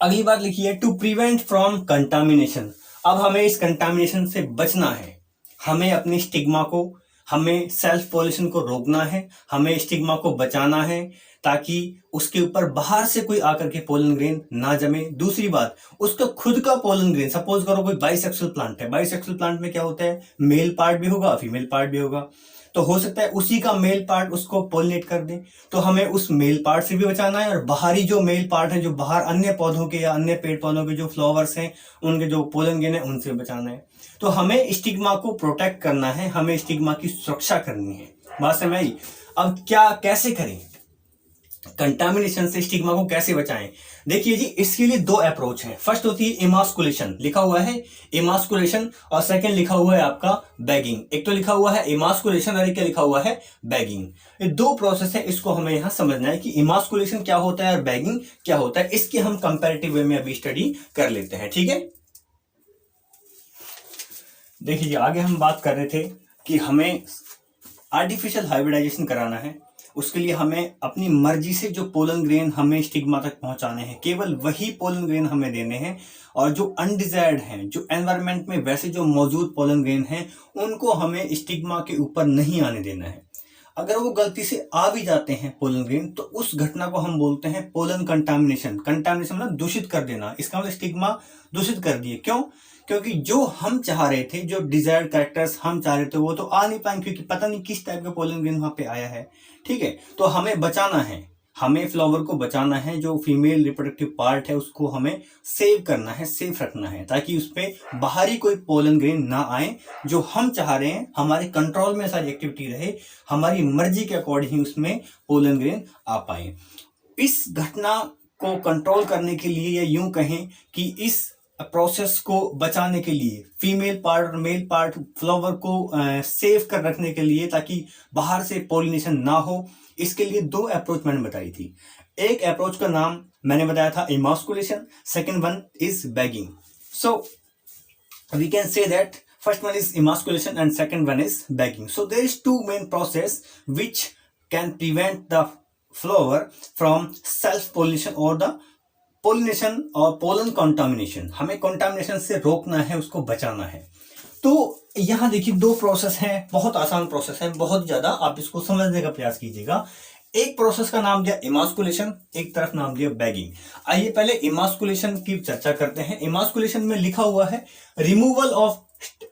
अगली बात लिखी है टू प्रिवेंट फ्रॉम कंटामिनेशन। अब हमें इस कंटामिनेशन से बचना है, हमें अपनी स्टिग्मा को, हमें सेल्फ पोल्यूशन को रोकना है, हमें स्टिग्मा को बचाना है ताकि उसके ऊपर बाहर से कोई आकर के पोलन ग्रेन ना जमे। दूसरी बात, उसका खुद का पोलन ग्रेन, सपोज करो कोई बाइसेक्सुअल प्लांट है, बाइसेक्सुअल प्लांट में क्या होता है? मेल पार्ट भी होगा, फीमेल पार्ट भी होगा। तो हो सकता है उसी का मेल पार्ट उसको पोलिनेट कर दे, तो हमें उस मेल पार्ट से भी बचाना है, और बाहरी जो मेल पार्ट है, जो बाहर अन्य पौधों के या अन्य पेड़ पौधों के जो फ्लावर्स हैं उनके जो पोलन ग्रेन है उनसे बचाना है। तो हमें स्टिग्मा को प्रोटेक्ट करना है, हमें स्टिग्मा की सुरक्षा करनी है। बात समझ आई? अब क्या कैसे करें? कंटामिनेशन से स्टिग्मा को कैसे बचाएं? देखिए जी, इसके लिए 2 अप्रोच हैं। फर्स्ट होती है इमास्कुलेशन, लिखा हुआ है इमास्कुलेशन, और सेकंड लिखा हुआ है आपका बैगिंग। एक तो लिखा हुआ है इमास्कुलेशन और एक क्या लिखा हुआ है? बैगिंग। ये 2 प्रोसेस है, इसको हमें यहां समझना है कि इमास्कुलेशन क्या होता है और बैगिंग क्या होता है। इसके हम कंपैरेटिव वे में अभी स्टडी कर लेते हैं। ठीक है, देखिए आगे हम बात कर रहे थे कि हमें आर्टिफिशियल हाइब्रिडाइजेशन कराना है। उसके लिए हमें अपनी मर्जी से जो पोलन ग्रेन हमें स्टिग्मा तक पहुंचाने हैं, केवल वही पोलन ग्रेन हमें देने हैं, और जो अनडिजायर्ड हैं, जो एनवायरनमेंट में वैसे जो मौजूद पोलन ग्रेन हैं, उनको हमें स्टिग्मा के ऊपर नहीं आने देना है। अगर वो गलती से आ भी जाते हैं पोलन ग्रेन, तो उस घटना को हम बोलते हैं पोलन कंटामिनेशन। कंटामिनेशन मतलब दूषित कर देना, इसका मतलब स्टिग्मा दूषित कर दिए। क्यों? क्योंकि जो हम चाह रहे थे, जो डिजायर्ड कैरेक्टर्स हम चाह रहे थे, वो तो आ नहीं पाएंगे, क्योंकि पता नहीं किस टाइप का पोलन ग्रेन वहां पे आया है। ठीक है, तो हमें बचाना है, हमें फ्लावर को बचाना है, जो फीमेल रिप्रोडक्टिव पार्ट है उसको हमें सेव करना है, सेफ रखना है, ताकि उसपे बाहरी कोई पोलन ग्रेन ना आए। जो हम चाह रहे हैं, हमारे कंट्रोल में सारी एक्टिविटी रहे, हमारी मर्जी के अकॉर्डिंग ही उसमें पोलन ग्रेन आ पाए। इस घटना को कंट्रोल करने के लिए, या यूं कहें कि इस प्रोसेस को बचाने के लिए, फीमेल पार्ट और मेल पार्ट फ्लावर को सेव कर रखने के लिए, ताकि बाहर से पोलिनेशन ना हो, इसके लिए 2 अप्रोच मैंने बताई थी। एक अप्रोच का नाम मैंने बताया था emasculation, second one is bagging. So we can say that first one is emasculation and second one is bagging. So there is 2 main process which can prevent the flower from self pollination or the pollination और pollen contamination. हमें contamination से रोकना है, उसको बचाना है। तो यहां देखिए 2 प्रोसेस हैं, बहुत आसान प्रोसेस है, बहुत ज्यादा आप इसको समझने का प्रयास कीजिएगा। एक प्रोसेस का नाम दिया इमास्कुलेशन, एक तरफ नाम दिया बैगिंग। आइए पहले इमास्कुलेशन की चर्चा करते हैं। इमास्कुलेशन में लिखा हुआ है रिमूवल ऑफ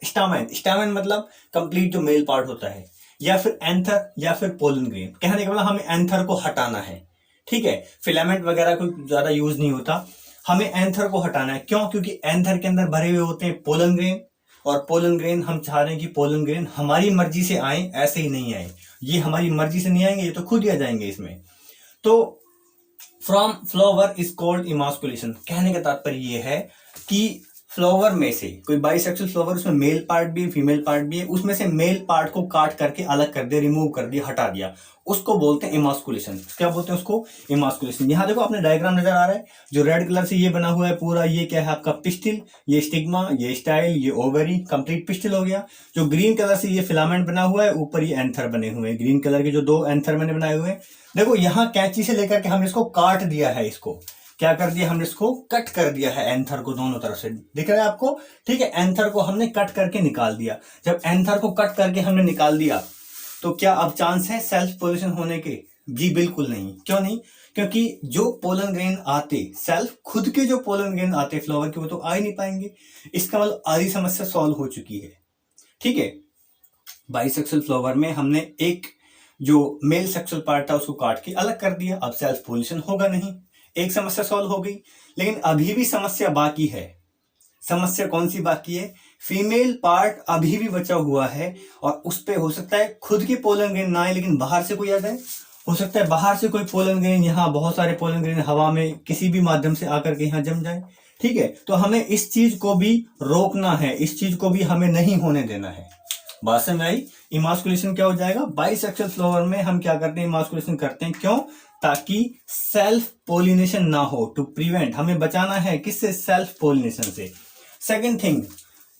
स्टामेन। स्टामेन मतलब कंप्लीट जो मेल पार्ट होता है, या फिर एंथर या फिर पोलन ग्रेन। कहने का मतलब हमें एंथर को हटाना है। ठीक है, फिलामेंट वगैरह कोई ज्यादा यूज नहीं होता, हमें एंथर को हटाना है। क्यों? क्योंकि एंथर के अंदर भरे हुए होते हैं पोलन ग्रेन, और पोलन ग्रेन हम चाह रहे हैं कि पोलन ग्रेन हमारी मर्जी से आए, ऐसे ही नहीं आए। ये हमारी मर्जी से नहीं आएंगे, ये तो खुद ही आ जाएंगे इसमें। तो from flower is called emasculation. कहने का तात्पर्य ये है कि फ्लावर में से कोई बाइसेक्सुअल फ्लावर, उसमें मेल पार्ट भी है, फीमेल पार्ट भी है, उसमें से मेल पार्ट को काट करके अलग कर दिया, रिमूव कर दिया, हटा दिया, उसको बोलते हैं इमास्कुलेशन। क्या बोलते हैं उसको? इमास्कुलेशन। यहां देखो आपने डायग्राम नजर आ रहा है, जो रेड कलर से ये बना हुआ है पूरा, ये क्या है आपका पिस्टिल, ये स्टिग्मा, ये स्टाइल, ये ओवरी, कंप्लीट पिस्टिल हो गया। जो ग्रीन कलर से ये फिलामेंट बना हुआ है, ऊपर ये एंथर बने हुए हैं, ग्रीन कलर के जो 2 एंथर मैंने बनाए हुए हैं। देखो यहाँ कैंची से लेकर के हमने इसको काट दिया है, इसको क्या कर दिया हमने? इसको कट कर दिया है, एंथर को दोनों तरफ से, दिख रहा है आपको? ठीक है, एंथर को हमने कट करके निकाल दिया। जब एंथर को कट करके हमने निकाल दिया, तो क्या अब चांस है सेल्फ पोलिनेशन होने के? जी बिल्कुल नहीं। क्यों नहीं? क्योंकि जो पोलन ग्रेन आते, सेल्फ खुद के जो पोलन ग्रेन आते फ्लावर के, वो तो आ ही नहीं पाएंगे। इसका मतलब आधी समस्या सॉल्व हो चुकी है। ठीक है, बाइसेक्सुअल फ्लावर में हमने एक जो मेल सेक्सुअल पार्ट था उसको काट के अलग कर दिया, अब सेल्फ पोलिनेशन होगा नहीं, एक समस्या सॉल्व हो गई। लेकिन अभी भी समस्या बाकी है। समस्या कौन सी बाकी है? फीमेल पार्ट अभी भी बचा हुआ है और उस पे हो सकता है खुद के पोलन ग्रेन ना आए लेकिन बाहर से कोई आ जाए, हो सकता है बाहर से कोई पोलन ग्रेन, यहाँ बहुत सारे पोलन ग्रेन हवा में किसी भी माध्यम से आकर के यहाँ जम जाए। ठीक है, तो हमें इस चीज को भी रोकना है, इस चीज को भी हमें नहीं होने देना है। बात समझ आई? इमास्कुलेशन क्या हो जाएगा? बाइसेक्सुअल फ्लावर में हम क्या करते हैं? इमास्कुलेशन करते हैं। क्यों? ताकि सेल्फ पोलिनेशन ना हो, टू प्रिवेंट, हमें बचाना है किससे? सेल्फ पोलिनेशन से। सेकेंड थिंग,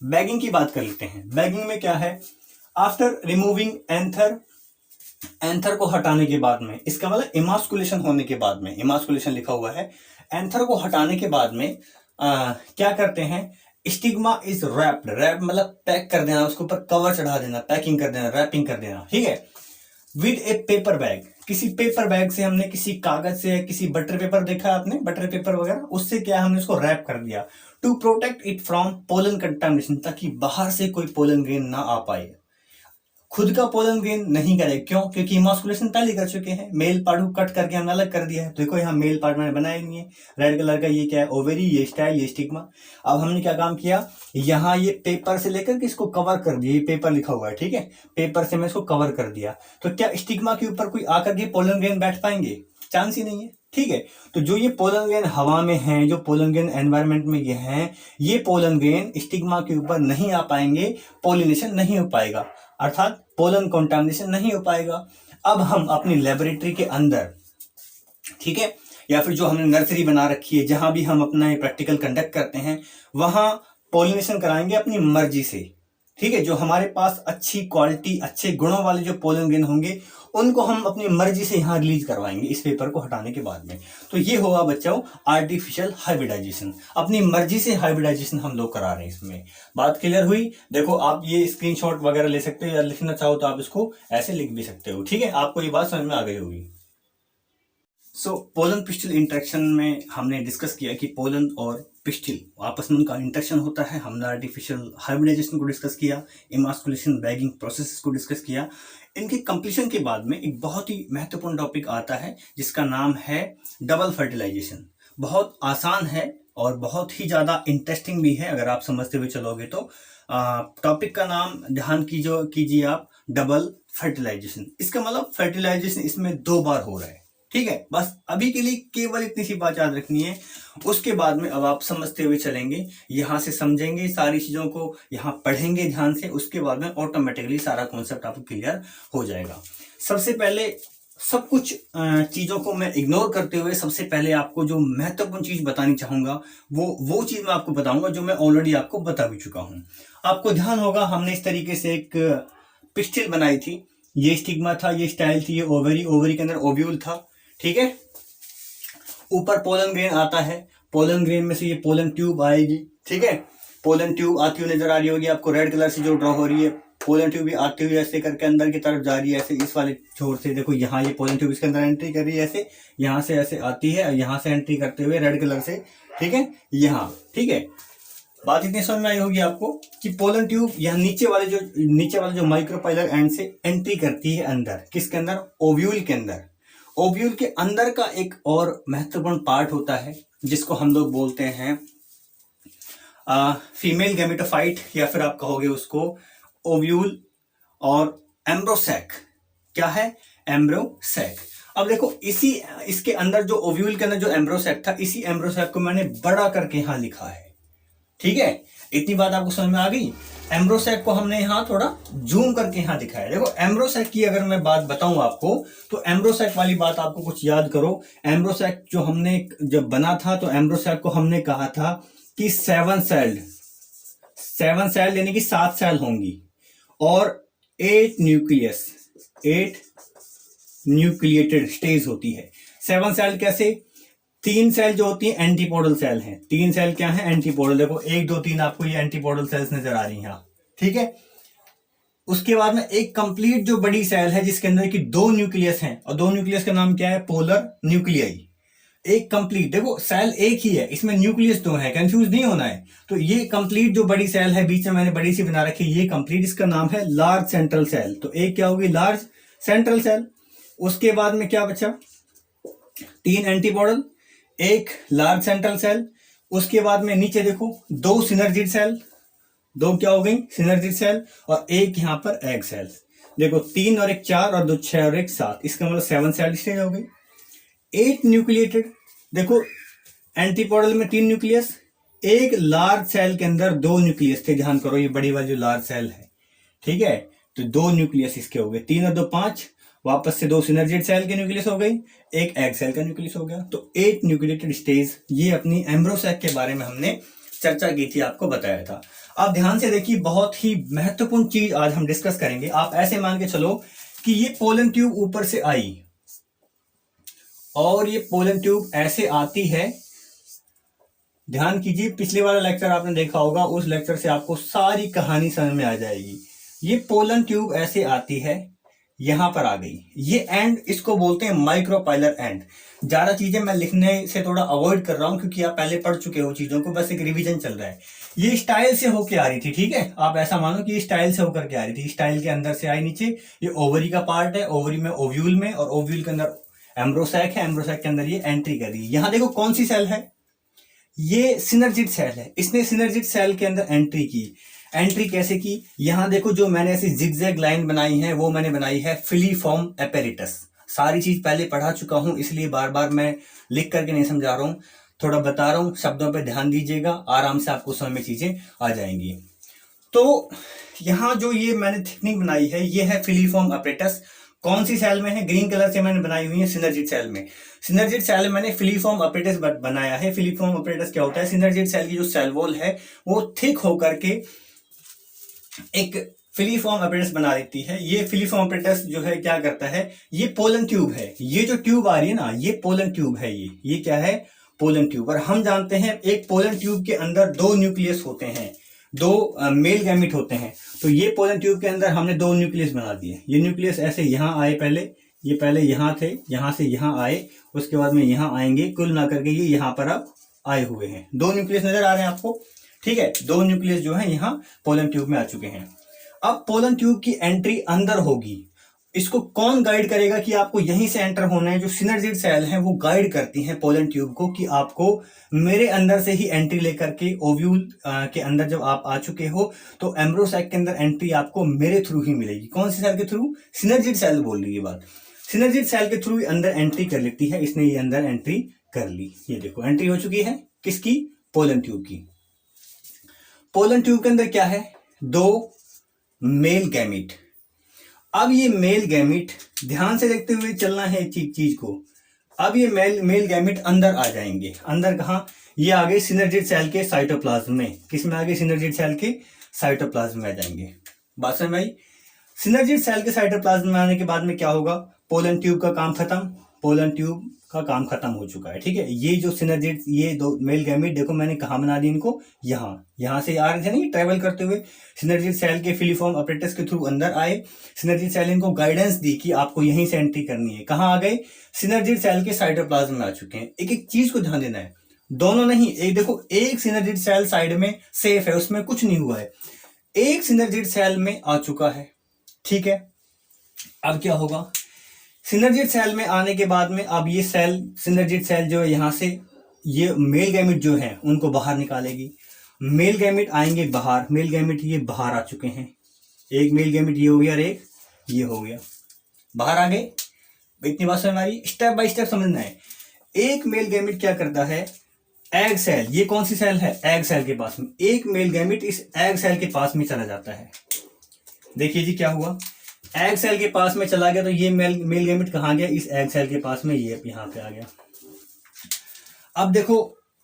बैगिंग की बात कर लेते हैं। बैगिंग में क्या है? आफ्टर रिमूविंग एंथर, एंथर को हटाने के बाद में, इसका मतलब इमास्कुलेशन होने के बाद में, इमास्कुलेशन लिखा हुआ है, एंथर को हटाने के बाद में क्या करते हैं? स्टिग्मा इज रैप्ड, रैप मतलब पैक कर देना, उसके ऊपर कवर चढ़ा देना, पैकिंग कर देना, रैपिंग कर देना। ठीक है, विद ए पेपर बैग, किसी पेपर बैग से हमने, किसी कागज से, किसी बटर पेपर देखा आपने, बटर पेपर वगैरह, उससे क्या हमने उसको रैप कर दिया, to protect it from pollen contamination, ताकि बाहर से कोई पोलन ग्रेन ना आ पाए, खुद का पोलन ग्रेन नहीं करे। क्यों? क्योंकि इमास्कुलेशन पहले कर चुके हैं, मेल पार्ट को कट करके हमने अलग कर दिया है। देखो यहाँ मेल पार्ट मैंने बनाया नहीं है, रेड कलर का, ये क्या है? ओवेरी, ये स्टाइल, ये स्टिग्मा। अब हमने क्या काम किया? यहाँ ये पेपर से लेकर के इसको कवर कर दिया, ये पेपर लिखा हुआ है, ठीक है, पेपर से मैं इसको कवर कर दिया। तो क्या स्टिग्मा के ऊपर कोई आकर के पोलन ग्रेन बैठ पाएंगे? चांस ही नहीं है। ठीक है, तो जो ये पोलन ग्रेन हवा में हैं, जो पोलन ग्रेन एनवायरमेंट में ये हैं, ये पोलन ग्रेन स्टिग्मा के ऊपर नहीं आ पाएंगे, पोलिनेशन नहीं हो पाएगा, अर्थात पोलन कंटामिनेशन नहीं हो पाएगा। अब हम अपनी लेबोरेटरी के अंदर, ठीक है, या फिर जो हमने नर्सरी बना रखी है, जहां भी हम अपना प्रैक्टिकल कंडक्ट करते हैं, वहां पोलिनेशन कराएंगे अपनी मर्जी से। ठीक है, जो हमारे पास अच्छी क्वालिटी, अच्छे गुणों वाले जो पोलन ग्रेन होंगे, उनको हम अपनी मर्जी से यहाँ रिलीज करवाएंगे इस पेपर को हटाने के बाद में। तो ये होगा बच्चों आर्टिफिशियल हाइब्रिडाइजेशन, अपनी मर्जी से हाइब्रिडाइजेशन हम लोग करा रहे हैं इसमें। बात क्लियर हुई? देखो आप ये स्क्रीनशॉट वगैरह ले सकते हो, या लिखना चाहो तो आप इसको ऐसे लिख भी सकते हो। ठीक है, आपको ये बात समझ में आ गई होगी। सो पोलन पिस्टिल इंटरेक्शन में हमने डिस्कस किया कि पोलन और पिस्टिल आपस में उनका इंटरेक्शन होता है। हमने आर्टिफिशियल हाइब्रिडाइजेशन को डिस्कस किया, इमास्कुलेशन, बैगिंग प्रोसेस को डिस्कस किया। इनके कंप्लीशन के बाद में एक बहुत ही महत्वपूर्ण टॉपिक आता है जिसका नाम है डबल फर्टिलाइजेशन। बहुत आसान है और बहुत ही ज़्यादा इंटरेस्टिंग भी है अगर आप समझते हुए चलोगे तो। टॉपिक का नाम ध्यान कीजिए आप, डबल फर्टिलाइजेशन। इसका मतलब फर्टिलाइजेशन इसमें 2 बार हो रहा है। ठीक है, बस अभी के लिए केवल इतनी सी बात याद रखनी है। उसके बाद में अब आप समझते हुए चलेंगे, यहां से समझेंगे सारी चीजों को, यहां पढ़ेंगे ध्यान से, उसके बाद में ऑटोमेटिकली सारा कॉन्सेप्ट आपको क्लियर हो जाएगा। सबसे पहले सब कुछ चीजों को मैं इग्नोर करते हुए सबसे पहले आपको जो महत्वपूर्ण चीज बतानी चाहूंगा वो चीज मैं आपको बताऊंगा जो मैं ऑलरेडी आपको बता भी चुका हूं। आपको ध्यान होगा हमने इस तरीके से एक पिस्टिल बनाई थी, ये स्टिग्मा था, ये स्टाइल थी, ये ओवरी, ओवरी के अंदर ओव्यूल था। ठीक है, ऊपर पोलन ग्रेन आता है, पोलन ग्रेन में से ये पोलन ट्यूब आएगी। ठीक है, पोलन ट्यूब आती हुई नजर आ रही होगी आपको, रेड कलर से जो ड्रॉ हो रही है, पोलन ट्यूब भी आती हुई ऐसे करके अंदर की तरफ जा रही है, ऐसे इस वाले छोर से। देखो यहाँ ये पोलन ट्यूब इसके अंदर एंट्री कर रही है, ऐसे यहाँ से ऐसे आती है और यहाँ से एंट्री करते हुए रेड कलर से, ठीक है, यहाँ। ठीक है, बात इतनी समझ में आई होगी आपको कि पोलन ट्यूब यहाँ नीचे वाले जो माइक्रोपाइलर एंड से एंट्री करती है अंदर, किसके अंदर? ओव्यूल के अंदर। ओव्यूल के अंदर का एक और महत्वपूर्ण पार्ट होता है जिसको हम लोग बोलते हैं फीमेल गैमेटोफाइट, या फिर आप कहोगे उसको ओव्यूल और एम्ब्रोसैक। क्या है? एम्ब्रोसैक। अब देखो इसके अंदर जो ओव्यूल के अंदर जो एम्ब्रोसैक था, इसी एम्ब्रोसैक को मैंने बड़ा करके यहां लिखा है। ठीक है, इतनी बात आपको समझ में आ गई। एम्ब्रोसैक को हमने यहाँ थोड़ा जूम करके यहाँ दिखाया। देखो एम्ब्रोसैक की अगर मैं बात बताऊं आपको, तो एम्ब्रोसैक वाली बात आपको कुछ याद करो। एम्ब्रोसैक जो हमने जब बना था, तो एम्ब्रोसैक को हमने कहा था कि 7 सेल यानी कि 7 सेल होंगी और 8 न्यूक्लिएटेड स्टेज होती है। 7 सेल कैसे? 3 सेल जो होती है एंटीपोडल सेल हैं। 3 सेल क्या है? एंटीपोडल। देखो 1 2 3 आपको ये एंटीपोडल सेल्स नजर आ रही हैं यहाँ। ठीक है, उसके बाद में एक कंप्लीट जो बड़ी सेल है जिसके अंदर की 2 न्यूक्लियस हैं, और 2 न्यूक्लियस का नाम क्या है? Polar nuclei. एक कंप्लीट, देखो सेल एक ही है, इसमें न्यूक्लियस 2 है, कंफ्यूज नहीं होना है। तो ये कंप्लीट जो बड़ी सेल है, बीच में मैंने बड़ी सी बना रखी है, ये कंप्लीट, इसका नाम है लार्ज सेंट्रल सेल। तो एक क्या होगी? Large central cell. उसके बाद में क्या बचा, 3 एंटीपोडल, एक लार्ज सेंट्रल सेल। उसके बाद में नीचे देखो 2 सिनर्जिड सेल, 2 क्या हो गई सिनर्जिड सेल, और एक यहां पर एग सेल। देखो 3 और 1 4 और 2 6 और 1 7, इसका मतलब 7 सेल स्टेज हो गई। 8 न्यूक्लिएटेड, देखो एंटीपोडल में 3 न्यूक्लियस, एक लार्ज सेल के अंदर 2 न्यूक्लियस थे, ध्यान करो ये बड़ी वाली जो लार्ज सेल है, ठीक है, तो 2 न्यूक्लियस इसके हो गए, 3 और 2 5, वापस से 2 सिनर्जिड सेल के न्यूक्लियस हो गई, एक एग सेल का न्यूक्लियस हो गया, तो 8 न्यूक्लिएटेड स्टेज। ये अपनी एम्ब्रो सैक के बारे में हमने चर्चा की थी, आपको बताया था। आप ध्यान से देखिए, बहुत ही महत्वपूर्ण चीज आज हम डिस्कस करेंगे। आप ऐसे मान के चलो कि ये पोलन ट्यूब ऊपर से आई और ये पोलन ट्यूब ऐसे आती है। ध्यान कीजिए, पिछले वाला लेक्चर आपने देखा होगा, उस लेक्चर से आपको सारी कहानी समझ में आ जाएगी। ये पोलन ट्यूब ऐसे आती है, यहां पर आ गई, ये एंड इसको बोलते हैं माइक्रोपाइलर एंड। ज्यादा चीजें मैं लिखने से थोड़ा अवॉइड कर रहा हूं क्योंकि आप पहले पढ़ चुके हो चीजों को, बस एक रिवीजन चल रहा है। ये स्टाइल से होके आ रही थी, ठीक है, आप ऐसा मानो कि ये स्टाइल से होकर के आ रही थी, स्टाइल के अंदर से आई नीचे। ये ओवरी का पार्ट है, ओवरी में ओव्यूल में, और ओव्यूल के अंदर एम्ब्रोसैक है, एम्ब्रोसैक के अंदर ये एंट्री कर रही है। यहां देखो कौन सी सेल है, ये सिनर्जिड सेल है, इसने सिनर्जिड सेल के अंदर एंट्री की। एंट्री कैसे की, यहां देखो जो मैंने ऐसी जिगजैग लाइन बनाई है वो मैंने बनाई है फिलीफॉर्म एपेरेटस। सारी चीज पहले पढ़ा चुका हूं, इसलिए बार बार मैं लिख करके नहीं समझा रहा हूं, थोड़ा बता रहा हूं, शब्दों पे ध्यान दीजिएगा, आराम से आपको समझ में चीजें आ जाएंगी। तो यहां जो ये मैंने थिकनिंग बनाई है, ये है फिलीफॉर्म एपेरेटस। कौन सी सेल में है, ग्रीन कलर से मैंने बनाई हुई है सिनर्जिड सेल में। सिनर्जिड सेल में मैंने फिलीफॉर्म एपेरेटस बनाया है। फिलीफॉर्म एपेरेटस क्या होता है, सिनर्जिड सेल की जो सेल वॉल है वो थिक होकर के एक फिलीफॉर्म एपेरेटस बना देती है। ये फिलीफॉर्म एपेरेटस जो है क्या करता है, ये पोलन ट्यूब है, ये जो ट्यूब आ रही है ना, ये पोलन ट्यूब है। ये क्या है, पोलन ट्यूब। और हम जानते हैं एक पोलन ट्यूब के अंदर 2 न्यूक्लियस होते हैं, 2 मेल गैमेट होते हैं। तो ये पोलन ट्यूब के अंदर हमने 2 न्यूक्लियस बना दिए। ये न्यूक्लियस ऐसे यहाँ आए, पहले ये पहले यहाँ थे, यहाँ से यहाँ आए, उसके बाद में यहाँ आएंगे, कुल ना करके ये यहाँ पर अब आए हुए हैं। 2 न्यूक्लियस नजर आ रहे हैं आपको, ठीक है, 2 न्यूक्लियस जो है यहाँ पोलन ट्यूब में आ चुके हैं। अब पोलन ट्यूब की एंट्री अंदर होगी, इसको कौन गाइड करेगा कि आपको यहीं से एंटर होना है, जो सिनर्जिड सेल हैं वो गाइड करती हैं पोलन ट्यूब को कि आपको मेरे अंदर से ही एंट्री लेकर के ओव्यूल के अंदर जब आप आ चुके हो तो एम्ब्रोसैक के अंदर एंट्री आपको मेरे थ्रू ही मिलेगी। कौन सी सेल के थ्रू, सिनर्जिड सेल बोल रही है बात, सिनर्जिड सेल के थ्रू अंदर एंट्री कर लेती है। इसने ये अंदर एंट्री कर ली, ये देखो एंट्री हो चुकी है किसकी, पोलन ट्यूब की। पोलन ट्यूब के अंदर क्या है, 2 मेल गैमेट। अब ये मेल गैमेट, ध्यान से देखते हुए चलना है चीज को। अब ये मेल गैमेट अंदर आ जाएंगे। अंदर कहां, ये आ गए सिनर्जिड सेल के साइटोप्लाज्म में। किस में आ गए, सिनर्जिड सेल के साइटोप्लाज्म में आ जाएंगे। बात समझ में आई। सिनर्जिड सेल के साइटोप्लाज्म में आने के बाद में क्या होगा, पोलन ट्यूब का काम खत्म, पोलन ट्यूब का काम खत्म हो चुका है, ठीक है। ये जो सिनर्जिड, ये 2 मेल गैमेट देखो मैंने कहां बना दी इनको, यहां से आ रहे थे नहीं ट्रेवल करते हुए, सिनर्जिड सेल के फिलीफॉर्म एपेरेटस के थ्रू अंदर आए। सिनर्जिड सेल इनको गाइडेंस दी कि आपको यहीं से एंट्री करनी है। कहां आ गए, सिनर्जिड सेल के साइटोप्लाज्म में आ चुके हैं। एक एक चीज को ध्यान देना है, दोनों नहीं, एक देखो एक सिनर्जिड सेल साइड में सेफ है, उसमें कुछ नहीं हुआ है, एक सिनर्जिड सेल में आ चुका है, ठीक है। अब क्या होगा, सिनर्जिड सेल में आने के बाद में अब ये सेल, सिनर्जिड सेल जो है यहां से ये मेल गैमेट जो है उनको बाहर निकालेगी। मेल गैमेट आएंगे बाहर, मेल गैमेट ये बाहर आ चुके हैं, एक मेल गैमेट ये हो गया और एक ये हो गया, बाहर आ गए। इतनी बात समझ आई, स्टेप बाय स्टेप समझना है। एक मेल गैमेट क्या करता है, एग सेल, ये कौन सी सेल है, एग सेल के पास में, एक मेल गैमेट इस एग सेल के पास में चला जाता है। देखिए जी क्या हुआ, एग सेल के पास में चला गया, तो ये मेल गैमेट कहां गया, इस एग सेल के पास में, ये यहां पे आ गया। अब देखो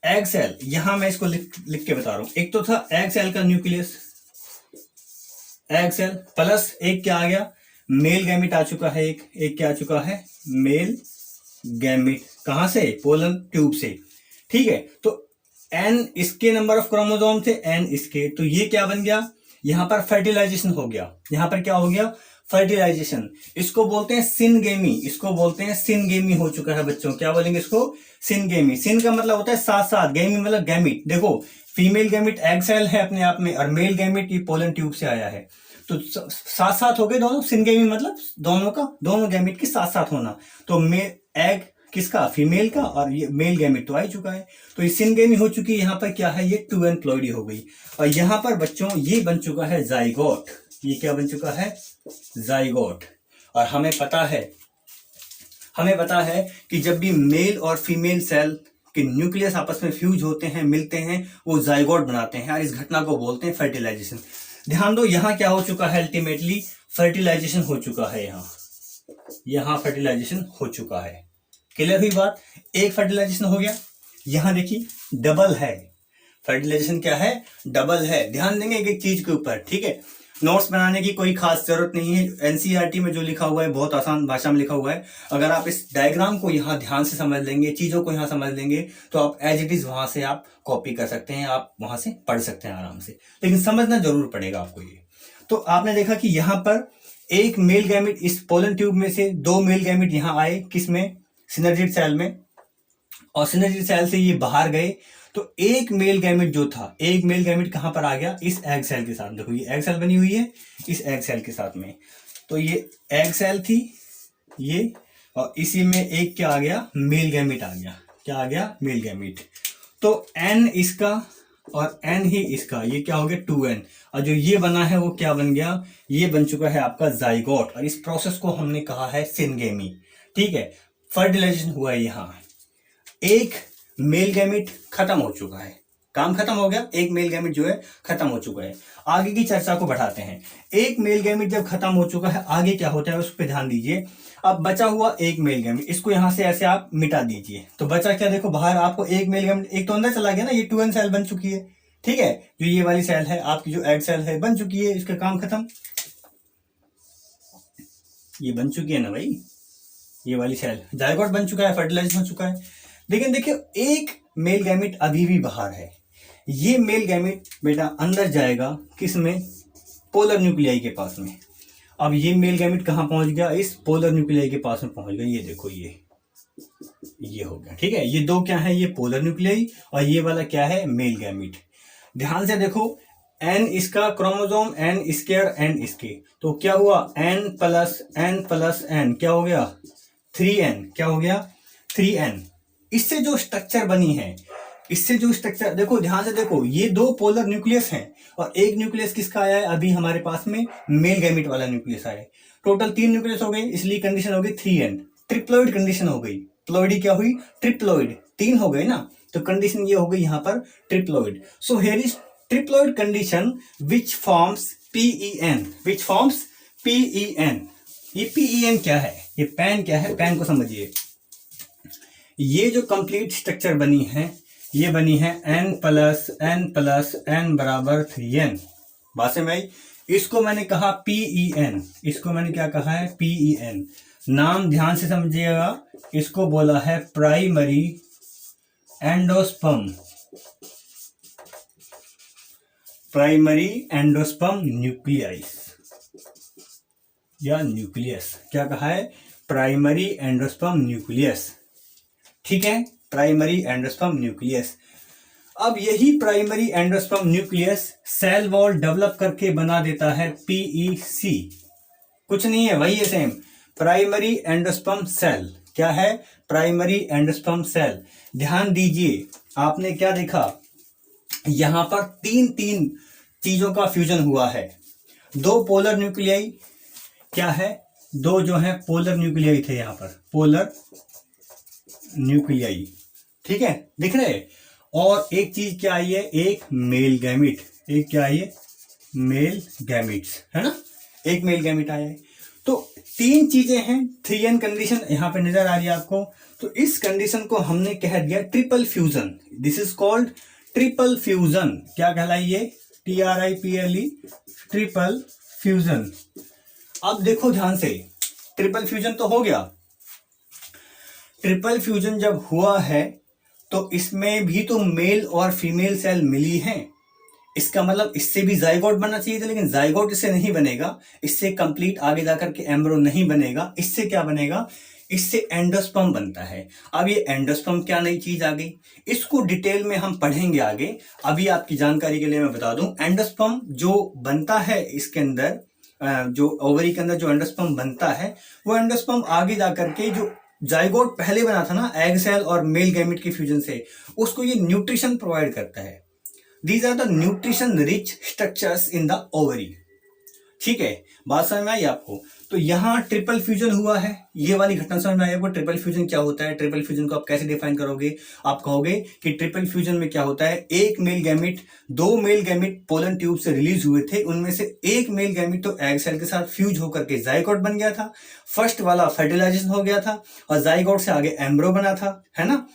एग सेल, यहां मैं इसको लिख के बता रहा हूं। एक तो था एग सेल का न्यूक्लियस, एग सेल प्लस एक क्या आ गया, मेल गैमेट आ चुका है, एक क्या आ चुका है, मेल गैमेट। कहां से, पोलन ट्यूब से, ठीक है। तो एन इसके नंबर ऑफ क्रोमोसोम थे, एन इसके, तो ये क्या बन गया, यहां पर फर्टिलाइजेशन हो गया। यहां पर क्या हो गया, फर्टिलाइजेशन। इसको बोलते हैं सिनगेमी, इसको बोलते हैं सिनगेमी हो चुका है बच्चों। क्या बोलेंगे इसको, सिनगेमी। सिन का मतलब होता है साथ साथ, गेमी मतलब गैमिट। देखो फीमेल गैमिट एग सेल है अपने आप में, और मेल गैमिट ये पोलन ट्यूब से आया है। तो साथ साथ हो गए दोनों, सिनगेमी मतलब दोनों गैमेट के साथ साथ होना। तो एग किसका, फीमेल का, और ये मेल गैमेट तो आ ही चुका है। तो ये सिनगेमी हो चुकी है, यहाँ पर क्या है, ये 2n प्लॉइडी हो गई। और यहाँ पर बच्चों ये बन चुका है जाइगोट। ये क्या बन चुका है, जाइगोट। और हमें पता है कि जब भी मेल और फीमेल सेल कि न्यूक्लियस आपस में फ्यूज होते हैं, मिलते हैं, वो जाइगोट बनाते हैं, और इस घटना को बोलते हैं फर्टिलाइजेशन। ध्यान दो, यहां क्या हो चुका है, अल्टीमेटली फर्टिलाइजेशन हो चुका है। यहां फर्टिलाइजेशन हो चुका है। क्लियर हुई बात, एक फर्टिलाइजेशन हो गया। यहां देखिए डबल है, फर्टिलाइजेशन क्या है, डबल है। ध्यान देंगे एक एक चीज के ऊपर, ठीक है। नोट्स बनाने की कोई खास जरूरत नहीं है, एनसीईआरटी में जो लिखा हुआ है बहुत आसान भाषा में लिखा हुआ है। अगर आप इस डायग्राम को यहाँ ध्यान से समझ लेंगे, चीजों को यहाँ समझ लेंगे, तो आप एज इट इज वहां से आप कॉपी कर सकते हैं, आप वहां से पढ़ सकते हैं आराम से, लेकिन समझना जरूर पड़ेगा आपको ये। तो आपने देखा कि यहाँ पर एक मेल गैमेट, इस पोलन ट्यूब में से 2 मेल गैमेट यहाँ आए, किसमें, सिनर्जिड सेल में, और सिनर्जिड सेल से ये बाहर गए। तो एक मेल गैमेट जो था, एक मेल गैमेट कहां पर आ गया, इस एग सेल के साथ। देखो ये एग सेल बनी हुई है, इस एग सेल के साथ में। तो ये एग सेल थी ये, और इसी में एक क्या आ गया, मेल गैमेट आ गया। क्या आ गया, मेल गैमेट। तो एन इसका और एन ही इसका, ये क्या हो गया, 2n। और जो ये बना है वो क्या बन गया, ये बन चुका है आपका जाइगोट। और इस प्रोसेस को हमने कहा है सिनगेमी, ठीक है। फर्टिलाइजेशन हुआ है, यहाँ एक मेल गैमेट खत्म हो चुका है, काम खत्म हो गया, एक मेल गैमेट जो है खत्म हो चुका है। आगे की चर्चा को बढ़ाते हैं। एक मेल गैमेट जब खत्म हो चुका है, आगे क्या होता है उस पर ध्यान दीजिए। अब बचा हुआ एक मेल गैमेट, इसको यहां से ऐसे आप मिटा दीजिए, तो बचा क्या, देखो बाहर आपको एक मेल गैमेट, एक तो अंदर चला गया ना, ये 2n सेल बन चुकी है, ठीक है। जो ये वाली सेल है आपकी, जो एग सेल है, बन चुकी है, इसका काम खत्म, ये बन चुकी है ना भाई, ये वाली सेल जाइगोट बन चुका है, फर्टिलाइज हो चुका है। लेकिन देखिए एक मेल गैमेट अभी भी बाहर है। ये मेल गैमेट बेटा अंदर जाएगा, किस में, पोलर न्यूक्लियाई के पास में। अब ये मेल गैमेट कहां पहुंच गया, इस पोलर न्यूक्लियाई के पास में पहुंच गया। ये देखो ये हो गया, ठीक है। ये दो क्या है, ये पोलर न्यूक्लियाई, और ये वाला क्या है, मेल गैमेट। ध्यान से देखो, एन इसका क्रोमोसोम, एन इसके और एन इसके, तो क्या हुआ, एन प्लस एन क्या हो गया, 3n। क्या हो गया, 3n। इससे जो स्ट्रक्चर बनी है, इससे जो स्ट्रक्चर, देखो ध्यान से देखो, ये 2 पोलर न्यूक्लियस हैं, और एक न्यूक्लियस किसका आया है अभी हमारे पास में, मेल गैमेट वाला न्यूक्लियस आया है। टोटल 3 न्यूक्लियस हो गए, इसलिए कंडीशन हो गई 3n, ट्रिप्लॉइड कंडीशन हो गई। प्लॉइडी क्या हुई, ट्रिप्लॉइड, 3 हो गए ना, तो कंडीशन ये हो गई यहाँ पर triploid. So here is triploid condition which forms PEN, which forms PEN। ये PEN क्या है, ये पैन क्या है, पैन को समझिए। ये जो कंप्लीट स्ट्रक्चर बनी है, ये बनी है n प्लस n बराबर 3n। बात समझ में आई। इसको मैंने कहा PEN, इसको मैंने क्या कहा है, PEN। नाम ध्यान से समझिएगा, इसको बोला है primary endosperm, primary endosperm nucleus या न्यूक्लियस। क्या कहा है, प्राइमरी एंडोस्पर्म न्यूक्लियस, ठीक है, प्राइमरी एंडोस्पर्म न्यूक्लियस। अब यही primary endosperm nucleus cell wall develop करके बना देता है PEC। कुछ नहीं है, वही है सेम, प्राइमरी एंडोस्पर्म सेल। क्या है, प्राइमरी एंडोस्पर्म सेल। ध्यान दीजिए, आपने क्या देखा, यहां पर 3 चीजों का फ्यूजन हुआ है। 2 पोलर न्यूक्लियाई, क्या है, 2 जो है पोलर न्यूक्लियाई थे, यहां पर पोलर न्यूक्लियाई, ठीक है, दिख रहे। और एक चीज क्या आई है, एक मेल गैमेट, एक क्या आई है, मेल गैमेट्स, है ना, एक मेल गैमेट आया है। तो 3 चीजें हैं, 3n कंडीशन यहां पे नजर आ रही है आपको। तो इस कंडीशन को हमने कह दिया triple fusion. This is called triple fusion. क्या कहलाइए, TRIPLE, ट्रिपल फ्यूजन। अब देखो ध्यान से, ट्रिपल फ्यूजन तो हो गया। ट्रिपल फ्यूजन जब हुआ है तो इसमें भी तो मेल और फीमेल सेल मिली हैं। इसका मतलब इससे भी जाइगोट बनना चाहिए था, लेकिन जाइगोट इससे नहीं बनेगा, इससे कंप्लीट आगे जाकर के एम्ब्रो नहीं बनेगा। इससे क्या बनेगा, इससे एंडोस्पर्म बनता है। अब ये एंडोस्पर्म क्या नई चीज आ गई, इसको डिटेल में हम पढ़ेंगे आगे। अभी आपकी जानकारी के लिए मैं बता दूं, एंडोस्पर्म जो बनता है इसके अंदर, जो ओवरी के अंदर जो एंडोस्पर्म बनता है, वो एंडोस्पर्म आगे जाकर के जो जाइगोट पहले बना था ना एग सेल और मेल गैमेट के फ्यूजन से, उसको ये न्यूट्रिशन प्रोवाइड करता है। These are the nutrition rich structures in the ovary. ठीक है, बात समझ में आई आपको? तो यहाँ ट्रिपल फ्यूजन हुआ है, ये वाली घटना समझ में आई आपको? ट्रिपल फ्यूजन क्या होता है? ट्रिपल फ्यूजन को आप कैसे डिफाइन करोगे? आप कहोगे कि ट्रिपल फ्यूजन में क्या होता है, एक मेल गैमेट, दो मेल गैमेट पोलन ट्यूब से रिलीज हुए थे, उनमें से एक मेल गैमेट तो एग सेल के साथ फ्यूज होकर के जाइगोट बन गया था, फर्स्ट वाला फर्टिलाइजेशन हो गया था और जाइगोट से आगे एम्ब्रो बना था, है ना?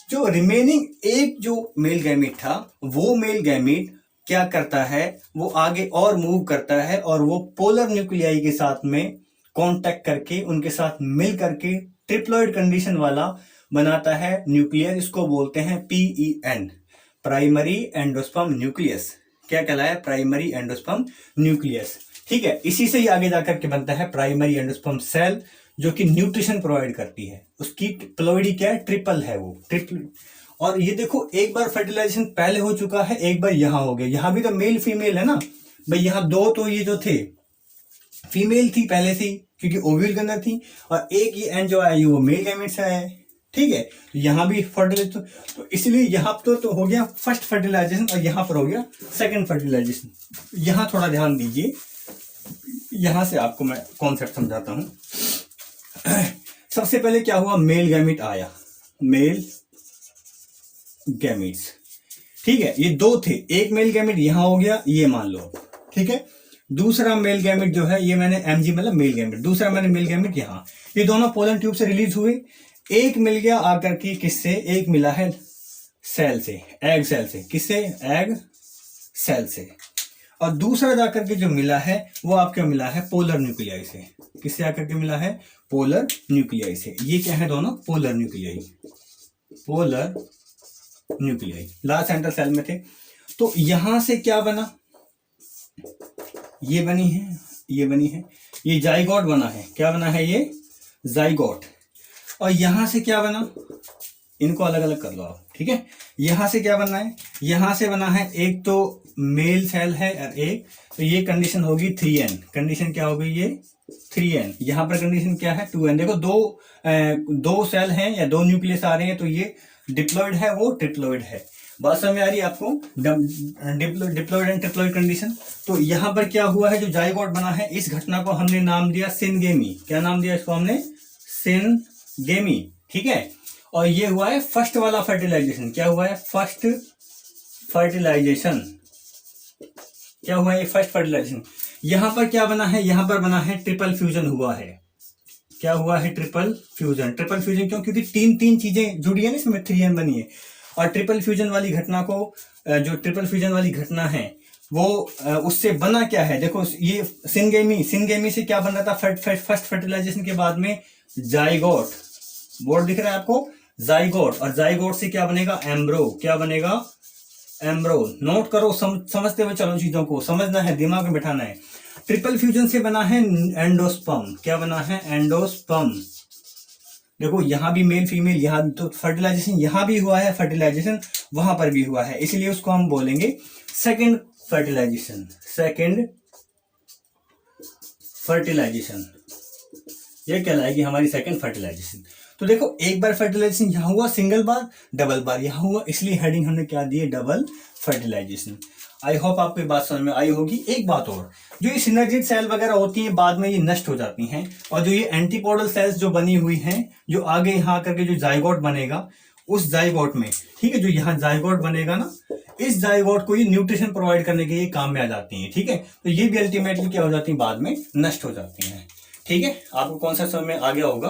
जो रिमेनिंग एक जो मेल गैमेट था, वो मेल गैमेट क्या करता है, वो आगे और मूव करता है और वो पोलर न्यूक्लियाई के साथ में कांटेक्ट करके उनके साथ मिल करके ट्रिप्लॉइड कंडीशन वाला बनाता है न्यूक्लियस। इसको बोलते हैं PEN, प्राइमरी एंडोस्पर्म न्यूक्लियस। क्या कहलाया? Primary endosperm nucleus. ठीक है, इसी से ही आगे जाकर के बनता है प्राइमरी एंडोस्पर्म सेल, जो कि न्यूट्रिशन प्रोवाइड करती है। उसकी प्लोइडी क्या है? ट्रिपल है, वो ट्रिपल। और ये देखो, एक बार फर्टिलाइजेशन पहले हो चुका है, एक बार यहां हो गया। यहां भी तो मेल फीमेल है ना भाई, यहां दो तो ये जो थे फीमेल थी पहले से, क्योंकि ओव्यूल के अंदर थी, और एक ये एन जो आई वो मेल गैमेट से आया है। ठीक है, यहां भी फर्टिलाइजेशन, तो इसलिए यहां तो हो गया फर्स्ट फर्टिलाइजेशन और यहां पर हो गया सेकंड फर्टिलाइजेशन। यहां थोड़ा ध्यान दीजिए, यहां से आपको मैं कॉन्सेप्ट समझाता हूं। सबसे पहले क्या हुआ, मेल गैमेट आया, मेल गैमेट्स। ठीक है, ये दो थे, एक मेल गैमेट यहां हो गया, ये मान लो। ठीक है, दूसरा मेल गैमेट जो है, ये मैंने MG मतलब मेल गैमेट, दूसरा मैंने मेल गैमेट यहां, ये दोनों पोलन ट्यूब से रिलीज हुए। एक मिल गया आकर के किससे, एक मिला है सेल से, एग सेल से। किससे? एग सेल से। और दूसरा जाकर के जो मिला है वो आपको मिला है पोलर न्यूक्लियाई से। किससे आकर के मिला है? पोलर न्यूक्लियाई से। ये क्या है? दोनों polar nuclei, polar nuclei last central cell में थे। तो यहां से क्या बना, ये बनी है, ये बनी है, ये जाइगोट बना है। क्या बना है? ये जाइगोट। और यहां से क्या बना, इनको अलग अलग कर लो आप। ठीक है, यहां से क्या बनना है, यहां से बना है एक तो मेल सेल है और एक, तो ये कंडीशन होगी 3N। कंडीशन क्या होगी? ये 3N। यहां पर कंडीशन क्या है? 2N। देखो, दो सेल हैं या दो न्यूक्लियस आ रहे हैं, तो ये डिप्लॉइड है, वो ट्रिप्लॉइड है। बात समझ में आ रही है आपको? Diploid and triploid condition. तो यहां पर क्या हुआ है, जो जाइगोट बना है, इस घटना को हमने नाम दिया सिनगेमी। क्या नाम दिया इसको हमने? सिनगेमी। ठीक है, और ये हुआ है फर्स्ट वाला फर्टिलाइजेशन। क्या हुआ है? First fertilisation. क्या हुआ है? First fertilisation. यहां पर क्या बना है? यहां पर बना है ट्रिपल फ्यूजन हुआ है। क्या हुआ है? Triple fusion. ट्रिपल फ्यूजन क्यों? क्योंकि तीन तीन चीजें जुड़ी है ना इसमें, 3N बनी है। और ट्रिपल फ्यूजन वाली घटना को, जो ट्रिपल फ्यूजन वाली घटना है वो उससे बना क्या है? देखो, ये सिनगेमी से क्या बन रहा था? फर्स्ट फर्टिलाइजेशन के बाद में जाइगोट, बोर्ड दिख रहा है आपको? जाइगोट। और जाइगोट से क्या बनेगा? एम्ब्रो। क्या बनेगा? एम्ब्रो। नोट करो, समझते हुए चलो, चीजों को समझना है, दिमाग में बैठाना है। ट्रिपल फ्यूजन से बना है एंडोस्पर्म। क्या बना है? एंडोस्पर्म। देखो, यहां भी मेल फीमेल, यहां तो फर्टिलाइजेशन यहां भी हुआ है, फर्टिलाइजेशन वहां पर भी हुआ है, इसलिए उसको हम बोलेंगे सेकंड फर्टिलाइजेशन। सेकंड फर्टिलाइजेशन ये कहलाएगी हमारी सेकंड फर्टिलाइजेशन। तो देखो, एक बार फर्टिलाइजेशन यहां हुआ, सिंगल बार, डबल बार यहां हुआ, इसलिए हेडिंग हमने क्या दी है? Double fertilisation. आई होप आपको ये बात समझ में आई होगी। एक बात और, जो ये सिनर्जिड सेल वगैरह होती हैं बाद में ये नष्ट हो जाती हैं, और जो ये एंटीपोडल सेल्स जो बनी हुई हैं, जो आगे यहाँ करके जो जाइगोट बनेगा, उस जाइगोट में, ठीक है, जो यहाँ जाइगोट बनेगा ना, इस जाइगोट को ये न्यूट्रिशन प्रोवाइड करने के लिए काम में आ जाती हैं। ठीक है, तो ये भी अल्टीमेटली क्या हो जाती है? बाद में नष्ट हो जाती हैं। ठीक है, आपको कौन सा समझ में आ गया होगा?